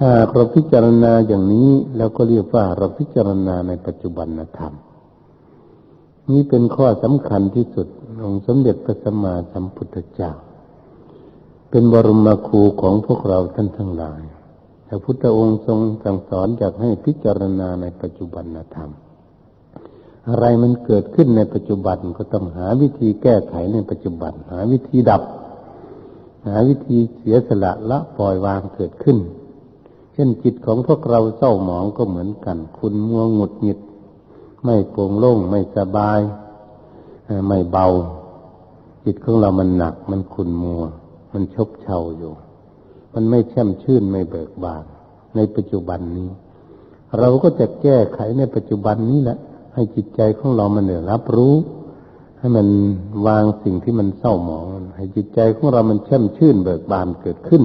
ถ้าเราพิจารณาอย่างนี้แล้วก็เรียกว่าเราพิจารณาในปัจจุบันธรรมนี่เป็นข้อสำคัญที่สุดองค์สมเด็จพระสัมมาสัมพุทธเจ้าเป็นบรมครูของพวกเราท่านทั้งหลายพระพุทธองค์ทรงสั่งสอนอยากให้พิจารณาในปัจจุบันธรรมอะไรมันเกิดขึ้นในปัจจุบันก็ต้องหาวิธีแก้ไขในปัจจุบันหาวิธีดับหาวิธีเสียสละละปล่อยวางเกิดขึ้นเช่นจิตของพวกเราเศร้าหมองก็เหมือนกันขุ่นมัวหงุดหงิดไม่โปร่งโล่งไม่สบายไม่เบาจิตของเรามันหนักมันขุ่นมัวมันชบเชาอยู่มันไม่แช่มชื่นไม่เบิกบานในปัจจุบันนี้เราก็จะแก้ไขในปัจจุบันนี้แหละให้จิตใจของเรามันได้รับรู้ให้มันวางสิ่งที่มันเศร้าหมองให้จิตใจของเรามันแช่มชื่นเบิกบานเกิดขึ้น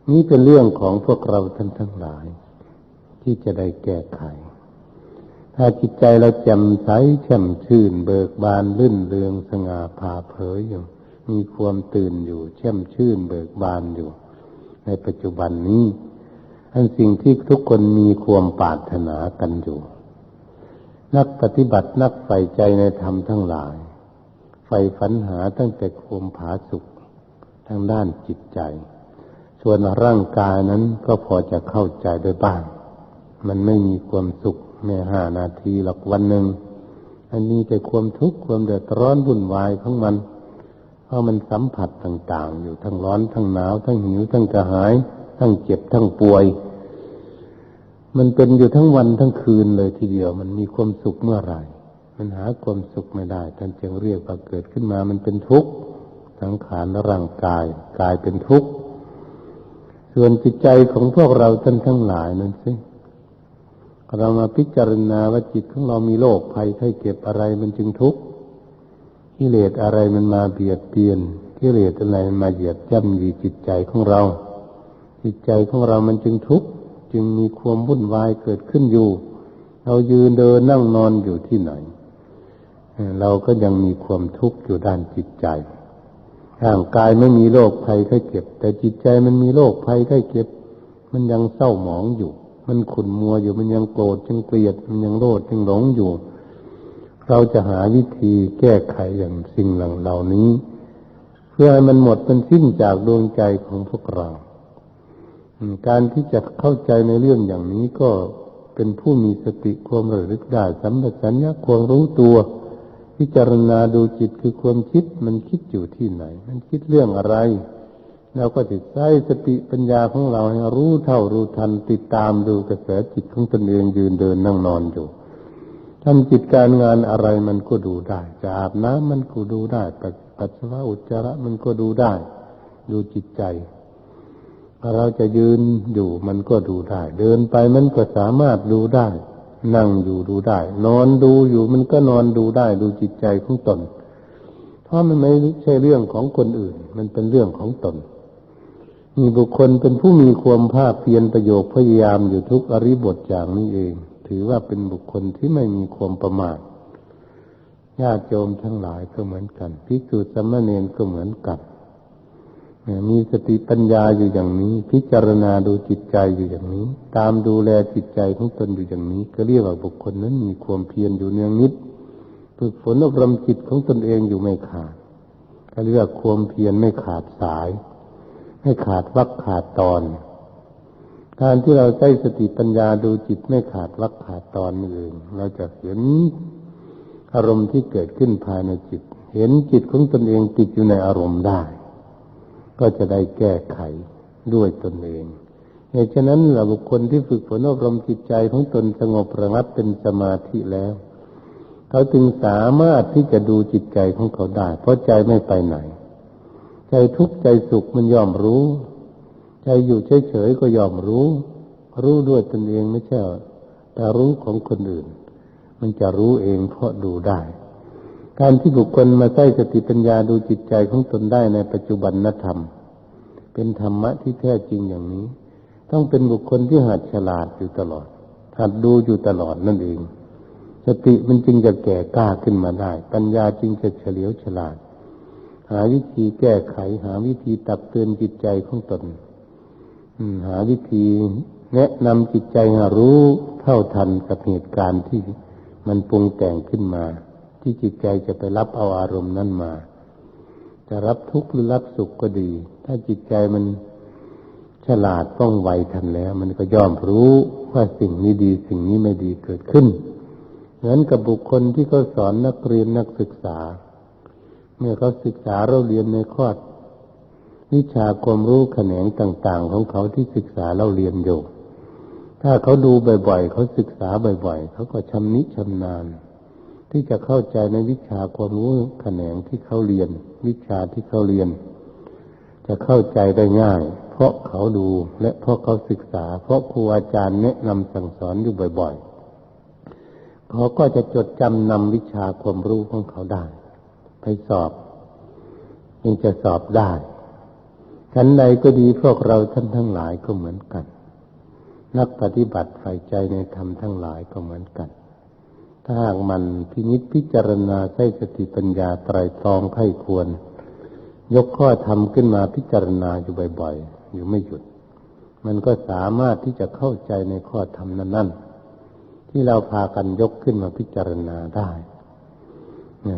นี่เป็นเรื่องของพวกเราท่านทั้งหลายที่จะได้แก้ไขถ้าจิตใจเราแจ่มใสแช่มชื่นเบิกบานลื่นเรืองสง่าผ่าเผยอยู่มีความตื่นอยู่แช่มชื่นเบิกบานอยู่ในปัจจุบันนี้อันสิ่งที่ทุกคนมีความปรารถนากันอยู่นักปฏิบัตินักใฝ่ใจในธรรมทั้งหลายใฝ่ฝันหาตั้งแต่ความผาสุกทางด้านจิตใจส่วนร่างกายนั้นก็พอจะเข้าใจได้บ้างมันไม่มีความสุขแม้5 นาทีหรอกวันหนึ่งอันนี้แต่ความทุกข์ความเดือดร้อนวุ่นวายของมันเพราะมันสัมผัสต่างๆอยู่ทั้งร้อนทั้งหนาวทั้งหิวทั้งกระหายทั้งเจ็บทั้งป่วยมันเป็นอยู่ทั้งวันทั้งคืนเลยทีเดียวมันมีความสุขเมื่อไหร่มันหาความสุขไม่ได้ท่านจึงเรียกว่าเกิดขึ้นมามันเป็นทุกข์สังขารและร่างกายกายเป็นทุกข์ส่วนจิตใจของพวกเราท่านทั้งหลายนั้นสิเรามาพิจารณาว่าจิตของเรามีโรคภัยไข้เจ็บอะไรมันจึงทุกข์กิเลสอะไรมันมาเบียดเบียนกิเลสอะไรมันมาเหยียบย่ำยีจิตใจของเราจิตใจของเรามันจึงทุกข์จึงมีความวุ่นวายเกิดขึ้นอยู่เรายืนเดินนั่งนอนอยู่ที่ไหนเราก็ยังมีความทุกข์อยู่ด้านจิตใจร่างกายไม่มีโรคภัยไข้เจ็บแต่จิตใจมันมีโรคภัยไข้เจ็บมันยังเศร้าหมองอยู่มันขุ่นมัวอยู่มันยังโกรธยังเกลียดมันยังโลภยังหลงอยู่เราจะหาวิธีแก้ไขอย่างสิ่งเหล่านี้เพื่อให้มันหมดมันสิ้นจากดวงใจของพวกเราการที่จะเข้าใจในเรื่องอย่างนี้ก็เป็นผู้มีสติความระลึกได้สัมปชัญญะความรู้ตัวพิจารณาดูจิตคือความคิดมันคิดอยู่ที่ไหนมันคิดเรื่องอะไรเราก็จะใช้สติปัญญาของเราให้รู้เท่ารู้ทันติดตามดูกระแสจิตของตนเองยืนเดินนั่งนอนอยู่ ทำกิจการงานอะไรมันก็ดูได้จะอาบน้ำมันก็ดูได้ปัสสาวะอุจจาระมันก็ดูได้ดูจิตใจเราจะยืนอยู่มันก็ดูได้เดินไปมันก็สามารถดูได้นั่งอยู่ดูได้นอนดูอยู่มันก็นอนดูได้ดูจิตใจของตนเพราะมันไม่ใช่เรื่องของคนอื่นมันเป็นเรื่องของตนมีบุคคลเป็นผู้มีความภาคเพียรประโยชน์พยายามอยู่ทุกอริบทอย่างนี้เองถือว่าเป็นบุคคลที่ไม่มีความประมาทญาติโยมทั้งหลายก็เหมือนกันภิกษุสามเณรก็เหมือนกันมีสติปัญญาอยู่อย่างนี้พิจารณาดูจิตใจอยู่อย่างนี้ตามดูแลจิตใจของตนอยู่อย่างนี้ก็เรียกว่าบุคคลนั้นมีความเพียรอยู่เนืองนิดฝึกฝนอบรมจิตของตนเองอยู่ไม่ขาดก็เรียกความเพียรไม่ขาดสายไม่ขาดวรรคขาดตอนการที่เราใช้สติปัญญาดูจิตไม่ขาดวรรคขาดตอนนี่เองเราจะเห็นอารมณ์ที่เกิดขึ้นภายในจิตเห็นจิตของตนเองติดอยู่ในอารมณ์ได้ก็จะได้แก้ไขด้วยตนเองเหตุฉะนั้นเราบุคคลที่ฝึกฝนอบรมจิตใจของตนสงบระงับเป็นสมาธิแล้วเขาจึงสามารถที่จะดูจิตใจของเขาได้เพราะใจไม่ไปไหนใจทุกข์ใจสุขมันยอมรู้ใจอยู่เฉยๆก็ยอมรู้ด้วยตนเองไม่ใช่แต่รู้ของคนอื่นมันจะรู้เองเพราะดูได้การที่บุคคลมาใช้สติปัญญาดูจิตใจของตนได้ในปัจจุบันธรรมเป็นธรรมะที่แท้จริงอย่างนี้ต้องเป็นบุคคลที่หัดฉลาดอยู่ตลอดหัดดูอยู่ตลอดนั่นเองสติมันจึงจะแก่กล้าขึ้นมาได้ปัญญาจึงจะเฉลียวฉลาดหาวิธีแก้ไขหาวิธีตักเตือนจิตใจของตนหาวิธีแนะนำจิตใจให้รู้เท่าทันกับเหตุการณ์ที่มันปรุงแต่งขึ้นมาที่จิตใจจะไปรับเอาอารมณ์นั้นมาจะรับทุกข์หรือรับสุขก็ดีถ้าจิตใจมันฉลาดว่องไวทันแล้วมันก็ย่อมรู้ว่าสิ่งนี้ดีสิ่งนี้ไม่ดีเกิดขึ้นเหมือนกับบุคคลที่เขาสอนนักเรียนนักศึกษาเมื่อเขาศึกษาเราเรียนในข้อวิชาความรู้แขนงต่างๆของเขาที่ศึกษาเราเรียนอยู่ถ้าเขาดูบ่อยๆเขาศึกษาบ่อยๆเขาก็ชำนิชำนาญที่จะเข้าใจในวิชาความรู้แขนงที่เขาเรียนวิชาที่เขาเรียนจะเข้าใจได้ง่ายเพราะเขาดูและเพราะเขาศึกษาเพราะครูอาจารย์แนะนำสั่งสอนอยู่บ่อยๆเขาก็จะจดจำนำวิชาความรู้ของเขาได้ไปสอบยังจะสอบได้ชั้นใดก็ดีพวกเราท่านทั้งหลายก็เหมือนกันนักปฏิบัติใฝ่ใจในธรรมทั้งหลายก็เหมือนกันถ้าหากมันพินิจพิจารณาใช้สติปัญญาไตรตรองไข้ควรยกข้อธรรมขึ้นมาพิจารณาอยู่บ่อยๆอยู่ไม่หยุดมันก็สามารถที่จะเข้าใจในข้อธรรมนั้นๆที่เราพากันยกขึ้นมาพิจารณาได้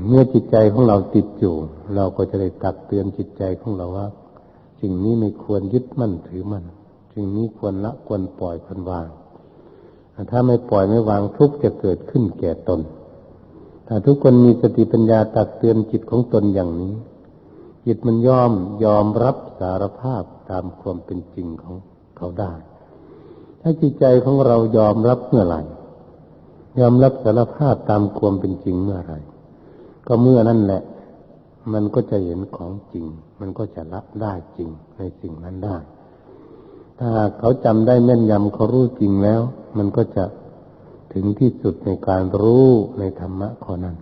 เมื่อจิตใจของเราติดอยู่เราก็จะได้ตักเตือนจิตใจของเราว่าสิ่งนี้ไม่ควรยึดมั่นถือมั่นสิ่งนี้ควรละควรปล่อยควรวางถ้าไม่ปล่อยไม่วางทุกข์จะเกิดขึ้นแก่ตนถ้าทุกคนมีสติปัญญาตักเตือนจิตของตนอย่างนี้จิตมันยอมรับสารภาพตามความเป็นจริงของเขาได้ถ้าจิตใจของเรายอมรับเมื่อไหร่ยอมรับสารภาพตามความเป็นจริงเมื่อไหร่ก็เมื่อนั่นแหละมันก็จะเห็นของจริงมันก็จะละได้จริงในสิ่งนั้นได้ถ้าเขาจำได้แม่นยำเขารู้จริงแล้วมันก็จะถึงที่สุดในการรู้ในธรรมะข้อนั้น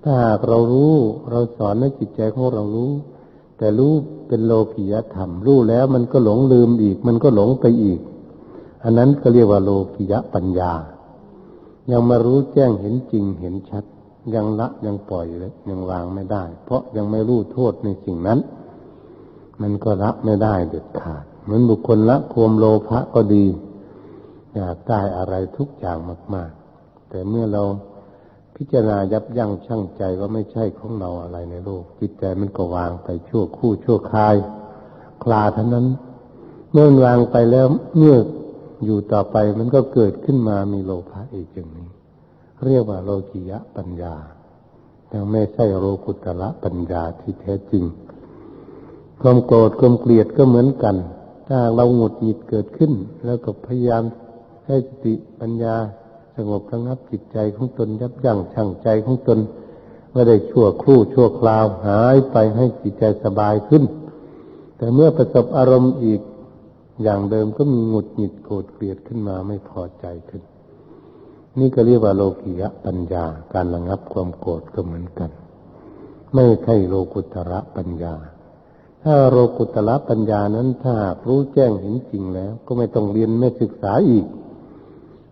ถ้าหากเรารู้เราสอนให้จิตใจของเรารู้แต่รู้เป็นโลกิยธรรมรู้แล้วมันก็หลงลืมอีกมันก็หลงไปอีกอันนั้นก็เรียกว่าโลกิยปัญญายังมารู้แจ้งเห็นจริงเห็นชัดยังละยังปล่อยเลยยังวางไม่ได้เพราะยังไม่รู้โทษในสิ่งนั้นมันก็ละไม่ได้เด็ดขาดเหมือนบุคคลละความโลภะก็ดีอยากได้อะไรทุกอย่างมากๆแต่เมื่อเราพิจารณายับยั้งชั่งใจว่าไม่ใช่ของเราอะไรในโลกจิตใจมันก็วางไปชั่วคู่ชั่วคราวคลาเท่านั้นเมื่อวางไปแล้วเมื่ออยู่ต่อไปมันก็เกิดขึ้นมามีโลภะอีกอย่างนี้เรียกว่าโลกิยปัญญายังไม่ใช่โลกุตระปัญญาที่แท้จริงความโกรธความเกลียดก็เหมือนกันถ้าเราหงุดหงิดเกิดขึ้นแล้วก็พยายามใช้สติปัญญา สงบระงับจิตใจของตนยับยั้งชั่งใจของตนไม่ได้ชั่วครู่ชั่วคราวหายไปให้จิตใจสบายขึ้นแต่เมื่อประสบอารมณ์อีกอย่างเดิมก็มีหงุดหงิดโกรธเกลียดขึ้นมาไม่พอใจขึ้นนี่ก็เรียกว่าโลกิยะปัญญาการระงับความโกรธก็เหมือนกันไม่ใช่โลกุตระปัญญาถ้าโลกุตระปัญญานั้นถ้ารู้แจ้งเห็นจริงแล้วก็ไม่ต้องเรียนไม่ศึกษาอีก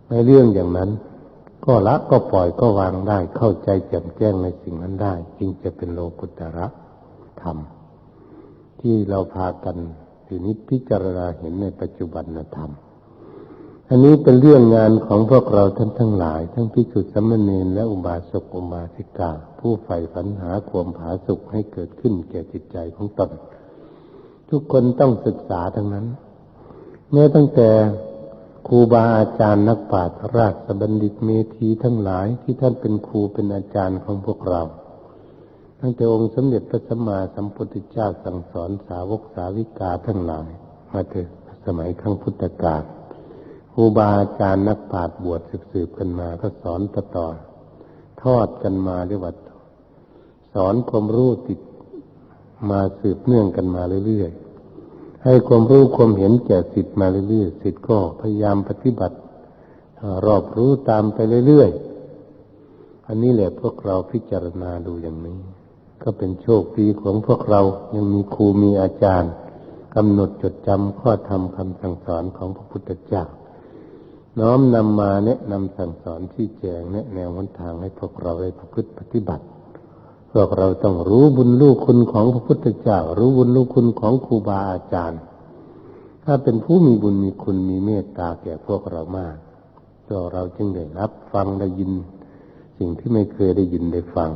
ในเรื่องอย่างนั้นก็ละก็ปล่อยก็วางได้เข้าใจแจ่มแจ้งในสิ่งนั้นได้จึงจะเป็นโลกุตระธรรมที่เราพากันอยู่นิพพิจารณาเห็นในปัจจุบันธรรมอันนี้เป็นเรื่องงานของพวกเราท่านทั้งหลายทั้งภิกษุสามเณรและอุบาสกอุบาสิกาผู้ใฝ่ฝันหาความผาสุกให้เกิดขึ้นแก่จิตใจของตนทุกคนต้องศึกษาทั้งนั้นแม้ตั้งแต่ครูบาอาจารย์นักปราชญ์ราชบัณฑิตเมธีทั้งหลายที่ท่านเป็นครูเป็นอาจารย์ของพวกเราตั้งแต่องค์สมเด็จพระสัมมาสัมพุทธเจ้าสั่งสอนสาวกสาวิกาทั้งหลายมาถึงสมัยครั้งพุทธกาลครูบาอาจารย์นักปราชญ์บวชสืบกันมาก็สอนต่อทอดกันมาเรียกว่าสอนความรู้ติดมาสืบเนื่องกันมาเรื่อยๆให้ความรู้ความเห็นแก่ศิษย์มาเรื่อยๆศิษย์ก็พยายามปฏิบัติรอบรู้ตามไปเรื่อยๆอันนี้แหละพวกเราพิจารณาดูอย่างนี้ก็เป็นโชคดีของพวกเรายังมีครูมีอาจารย์กำหนดจดจำข้อธรรมคำสั่งสอนของพระพุทธเจ้าน้อมนำมาแนะนำสั่งสอนชี้แจงแนะแนวหนทางให้พวกเราได้ประพฤติปฏิบัติพวกเราต้องรู้บุญรู้คุณของพระพุทธเจ้ารู้บุญรู้คุณของครูบาอาจารย์ถ้าเป็นผู้มีบุญมีคุณมีเมตตาแก่พวกเรามากก็เราจึงได้รับฟังได้ยินสิ่งที่ไม่เคยได้ยินได้ฟัง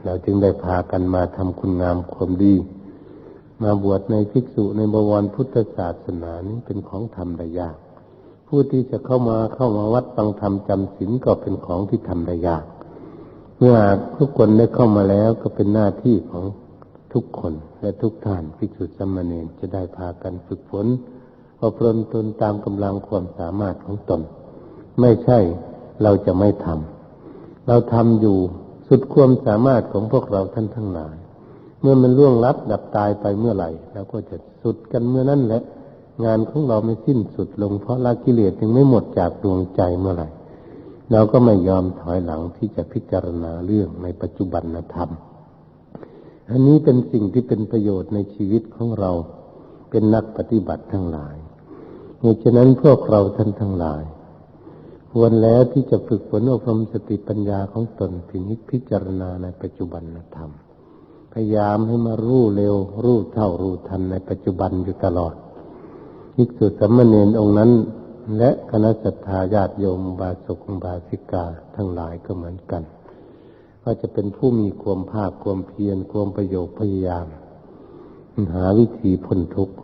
เราจึงได้พากันมาทำคุณงามความดีมาบวชในภิกษุในบวรพุทธศาสนานี้เป็นของทำได้ยากผู้ที่จะเข้ามาวัดฟังธรรมจำศีลก็เป็นของที่ทำได้ยากเมื่อทุกคนได้เข้ามาแล้วก็เป็นหน้าที่ของทุกคนและทุกท่านภิกษุสามเณรจะได้พากันฝึกฝนอบรมตนตามกำลังความสามารถของตนไม่ใช่เราจะไม่ทำเราทำอยู่สุดความสามารถของพวกเราท่านทั้งหลายเมื่อมันล่วงลับดับตายไปเมื่อไหร่เราก็จะสุดกันเมื่อนั้นแหละงานของเราไม่สิ้นสุดลงเพราะละกิเลสยังไม่หมดจากดวงใจเมื่อไหร่เราก็ไม่ยอมถอยหลังที่จะพิจารณาเรื่องในปัจจุบันธรรมอันนี้เป็นสิ่งที่เป็นประโยชน์ในชีวิตของเราเป็นนักปฏิบัติทั้งหลายเหตุฉะนั้นพวกเราท่านทั้งหลายควรแล้วที่จะฝึกฝนอบรมสติปัญญาของตนพิจารณาในปัจจุบันธรรมพยายามให้มารู้เร็วรู้เท่ารู้ทันในปัจจุบันอยู่ตลอดภิกษุสามเณรองค์นั้นและคณะศรัทธาญาติโยมอุบาสกอุบาสิกาทั้งหลายก็เหมือนกันก็จะเป็นผู้มีความภาคความเพียรความประโยชน์พยายามหาวิธีพ้นทุกข์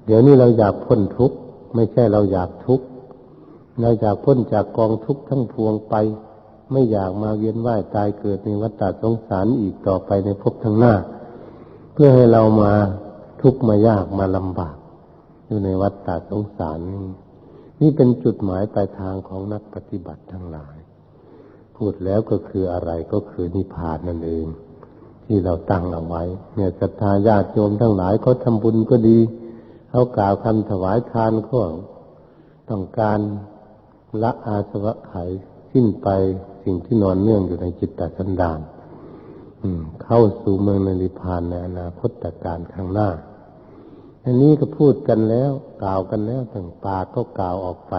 เดี๋ยวนี้เราอยากพ้นทุกข์ไม่ใช่เราอยากทุกข์เราอยากพ้นจากกองทุกข์ทั้งพวงไปไม่อยากมาเวียนว่ายตายเกิดในวัฏฏะสงสารอีกต่อไปในภพข้างหน้าเพื่อให้เรามาทุกข์มายากมาลำบากอยู่ในวัฏฏะสงสารนี่เป็นจุดหมายปลายทางของนักปฏิบัติทั้งหลายพูดแล้วก็คืออะไรก็คือนิพพานนั่นเองที่เราตั้งเอาไว้เนี่ยศรัทธาญาติโยมทั้งหลายเขาทำบุญก็ดีเขากล่าวคำถวายทานก็ต้องการละอาสวะไขสิ้นไปสิ่งที่นอนเนื่องอยู่ในจิตตสันดานเข้าสู่เมืองนิพพานในอนาคตการข้างหน้าอันนี้ก็พูดกันแล้วกล่าวกันแล้วทั้งปากก็กล่าวออกไป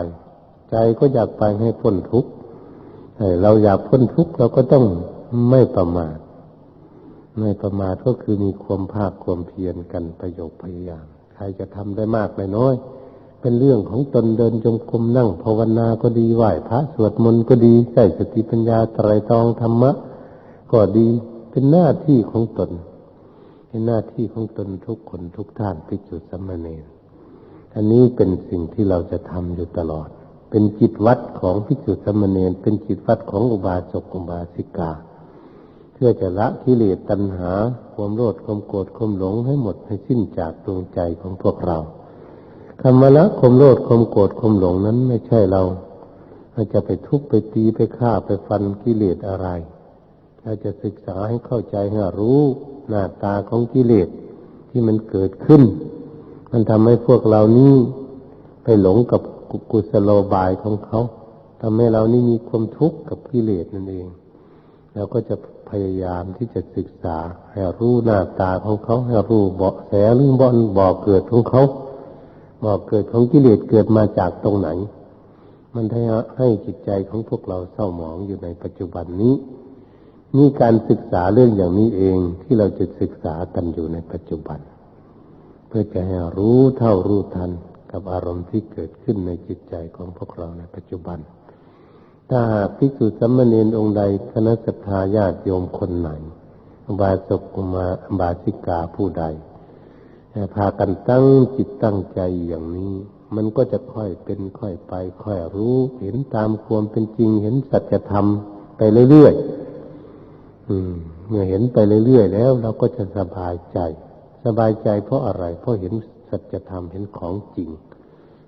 ใจก็อยากไปให้พ้นทุกข์เราอยากพ้นทุกข์เราก็ต้องไม่ประมาทก็คือมีความภาคความเพียรกันประโยชน์พยายามใครจะทำได้มากได้น้อยเป็นเรื่องของตนเดินจงกรมนั่งภาวนาก็ดีไหว้พระสวดมนต์ก็ดีใช้สติปัญญาไตรตรองธรรมะก็ดีเป็นหน้าที่ของตนเป็นหน้าที่ของตนทุกคนทุกท่านภิกษุสามเณรอันนี้เป็นสิ่งที่เราจะทำอยู่ตลอดเป็นจิตวัดของภิกษุสามเณรเป็นจิตวัดของอุบาสกอุบาสิกาเพื่อจะละกิเลสตัณหาความโลภความโกรธความหลงให้หมดให้สิ้นจากดวงใจของพวกเราคำว่าละความโลภความโกรธความหลงนั้นไม่ใช่เรา เราจะไปทุบไปตีไปฆ่าไปฟันกิเลสอะไรเราจะศึกษาให้เข้าใจให้รู้หน้าตาของกิเลสที่มันเกิดขึ้นมันทำให้พวกเรานี้ไปหลงกับกุศโลบายของเขาทำให้เรานี่มีความทุกข์กับกิเลสนั่นเองเราก็จะพยายามที่จะศึกษาให้รู้หน้าตาของเขาให้รู้เบาะแสหรือบ่อเกิดของเขาบ่อเกิดของกิเลสเกิดมาจากตรงไหนมันให้จิตใจของพวกเราเศร้าหมองอยู่ในปัจจุบันนี้นี่การศึกษาเรื่องอย่างนี้เองที่เราจะศึกษากันอยู่ในปัจจุบันเพื่อจะให้รู้เท่ารู้ทันกับอารมณ์ที่เกิดขึ้นในจิตใจของพวกเราในปัจจุบันถ้าหากภิกษุสามเณรองค์ใดคณะศรัทธาญาติโยมคนไหนอุบาสกอุบาสิกาผู้ใดพากันตั้งจิตตั้งใจอย่างนี้มันก็จะค่อยเป็นค่อยไปค่อยรู้เห็นตามความเป็นจริงเห็นสัจธรรมไปเรื่อยๆเมื่อเห็นไปเรื่อยๆแล้วเราก็จะสบายใจเพราะอะไรเพราะเห็นสัจธรรมเห็นของจริง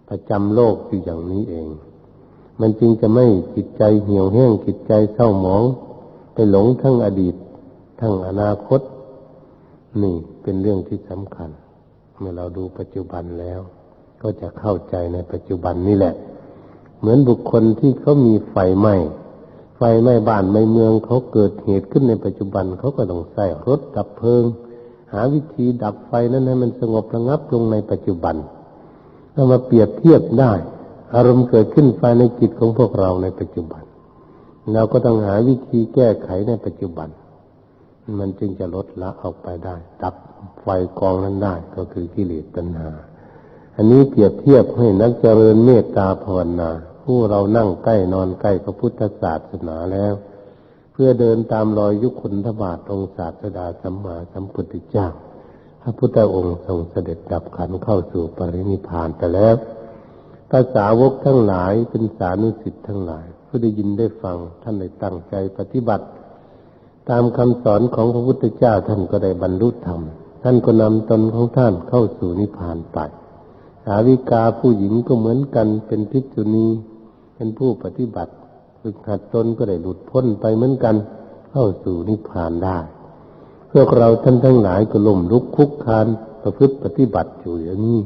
ประจำโลกอยู่อย่างนี้เองมันจึงจะไม่จิตใจเหี่ยวแห้งจิตใจเศร้าหมองไปหลงทั้งอดีตทั้งอนาคตนี่เป็นเรื่องที่สำคัญเมื่อเราดูปัจจุบันแล้วก็จะเข้าใจในปัจจุบันนี่แหละเหมือนบุคคลที่เขามีไฟไหม้บ้านไหม้เมืองเขาเกิดเหตุขึ้นในปัจจุบันเขาก็ต้องใช้รถดับเพลิงหาวิธีดับไฟนั้นให้มันสงบระงับลงในปัจจุบันเอามาเปรียบเทียบได้อารมณ์เกิดขึ้นภายในจิตของพวกเราในปัจจุบันเราก็ต้องหาวิธีแก้ไขในปัจจุบันมันจึงจะลดละออกไปได้ดับไฟกองนั้นได้ก็คือกิเลสตัณหาอันนี้เปรียบเทียบให้นักเจริญเมตตาภาวนาผู้เรานั่งใกล้นอนใกล้พระพุทธศาสนาแล้วเพื่อเดินตามรอยยุคขุนทบาทองค์ศาสดาสัมมาสัมพุทธเจ้าพระพุทธองค์ทรงเสด็จดับขันธ์เข้าสู่ปรินิพพานไปแล้วภาษาวกทั้งหลายเป็นสานุสิทธิ์ทั้งหลายผู้ได้ยินได้ฟังท่านได้ตั้งใจปฏิบัติตามคำสอนของพระพุทธเจ้าท่านก็ได้บรรลุธรรมท่านก็นำตนของท่านเข้าสู่นิพพานไปสาวิกาผู้หญิงก็เหมือนกันเป็นภิกษุณีเป็นผู้ปฏิบัติฝึกหัดตนก็ได้หลุดพ้นไปเหมือนกันเข้าสู่นิพพานได้พวกเราท่านทั้งหลายก็ล้มลุกคลุกคลานประพฤติปฏิบัติอยู่อย่างนี้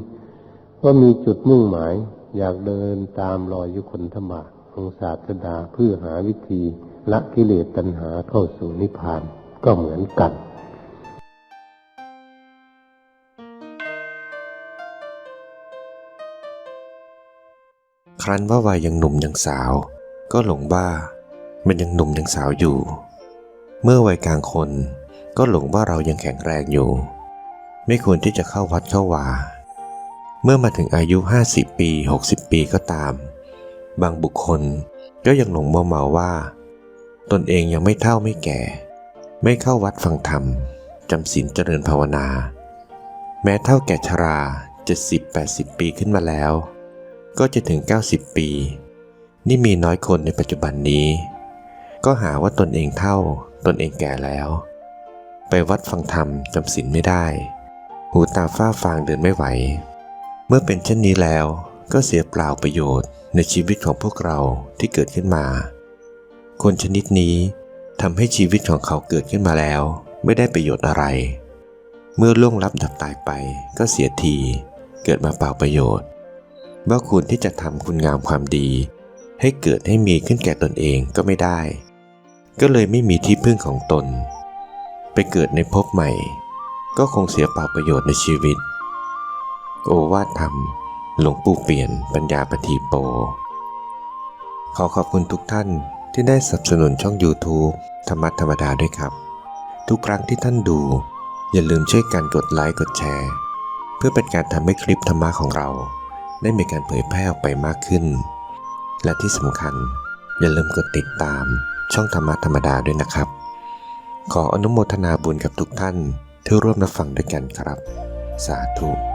ก็มีจุดมุ่งหมายอยากเดินตามรอยยุคลธรรมะของศาสดาเพื่อหาวิธีละกิเลสตัณหาเข้าสู่นิพพานก็เหมือนกันครั้นว่าวัยยังหนุ่มยังสาวก็หลงว่ามันยังหนุ่มยังสาวอยู่เมื่อวัยกลางคนก็หลงว่าเรายังแข็งแรงอยู่ไม่ควรที่จะเข้าวัดเข้าวาเมื่อมาถึงอายุ50 ปี60 ปีก็ตามบางบุคคลก็ยังหลงเมาว่าตนเองยังไม่เฒ่าไม่แก่ไม่เข้าวัดฟังธรรมจำศีลเจริญภาวนาแม้เฒ่าแก่ชรา70-80 ปีขึ้นมาแล้วก็จะถึง90 ปีนี่มีน้อยคนในปัจจุบันนี้ก็หาว่าตนเองเฒ่าตนเองแก่แล้วไปวัดฟังธรรมจำศีลไม่ได้หูตาฝ้าฟางเดินไม่ไหวเมื่อเป็นเช่นนี้แล้วก็เสียเปล่าประโยชน์ในชีวิตของพวกเราที่เกิดขึ้นมาคนชนิดนี้ทำให้ชีวิตของเขาเกิดขึ้นมาแล้วไม่ได้ประโยชน์อะไรเมื่อล่วงลับดับตายไปก็เสียทีเกิดมาเปล่าประโยชน์ว่าคุณที่จะทำคุณงามความดีให้เกิดให้มีขึ้นแก่ตนเองก็ไม่ได้ก็เลยไม่มีที่พึ่งของตนไปเกิดในภพใหม่ก็คงเสียเปล่าประโยชน์ในชีวิตโอวาทธรรมหลวงปู่เปลี่ยนปัญญาปฏิโปขอขอบคุณทุกท่านที่ได้สนับสนุนช่อง YouTube ธรรมะธรรมดาด้วยครับทุกครั้งที่ท่านดูอย่าลืมช่วยกันกดไลค์กดแชร์เพื่อเป็นการทำให้คลิปธรรมะของเราได้มีการเผยแพร่ออกไปมากขึ้นและที่สำคัญอย่าลืมกดติดตามช่องธรรมะธรรมดาด้วยนะครับขออนุโมทนาบุญกับทุกท่านที่ร่วมรับฟังด้วยกันครับสาธุ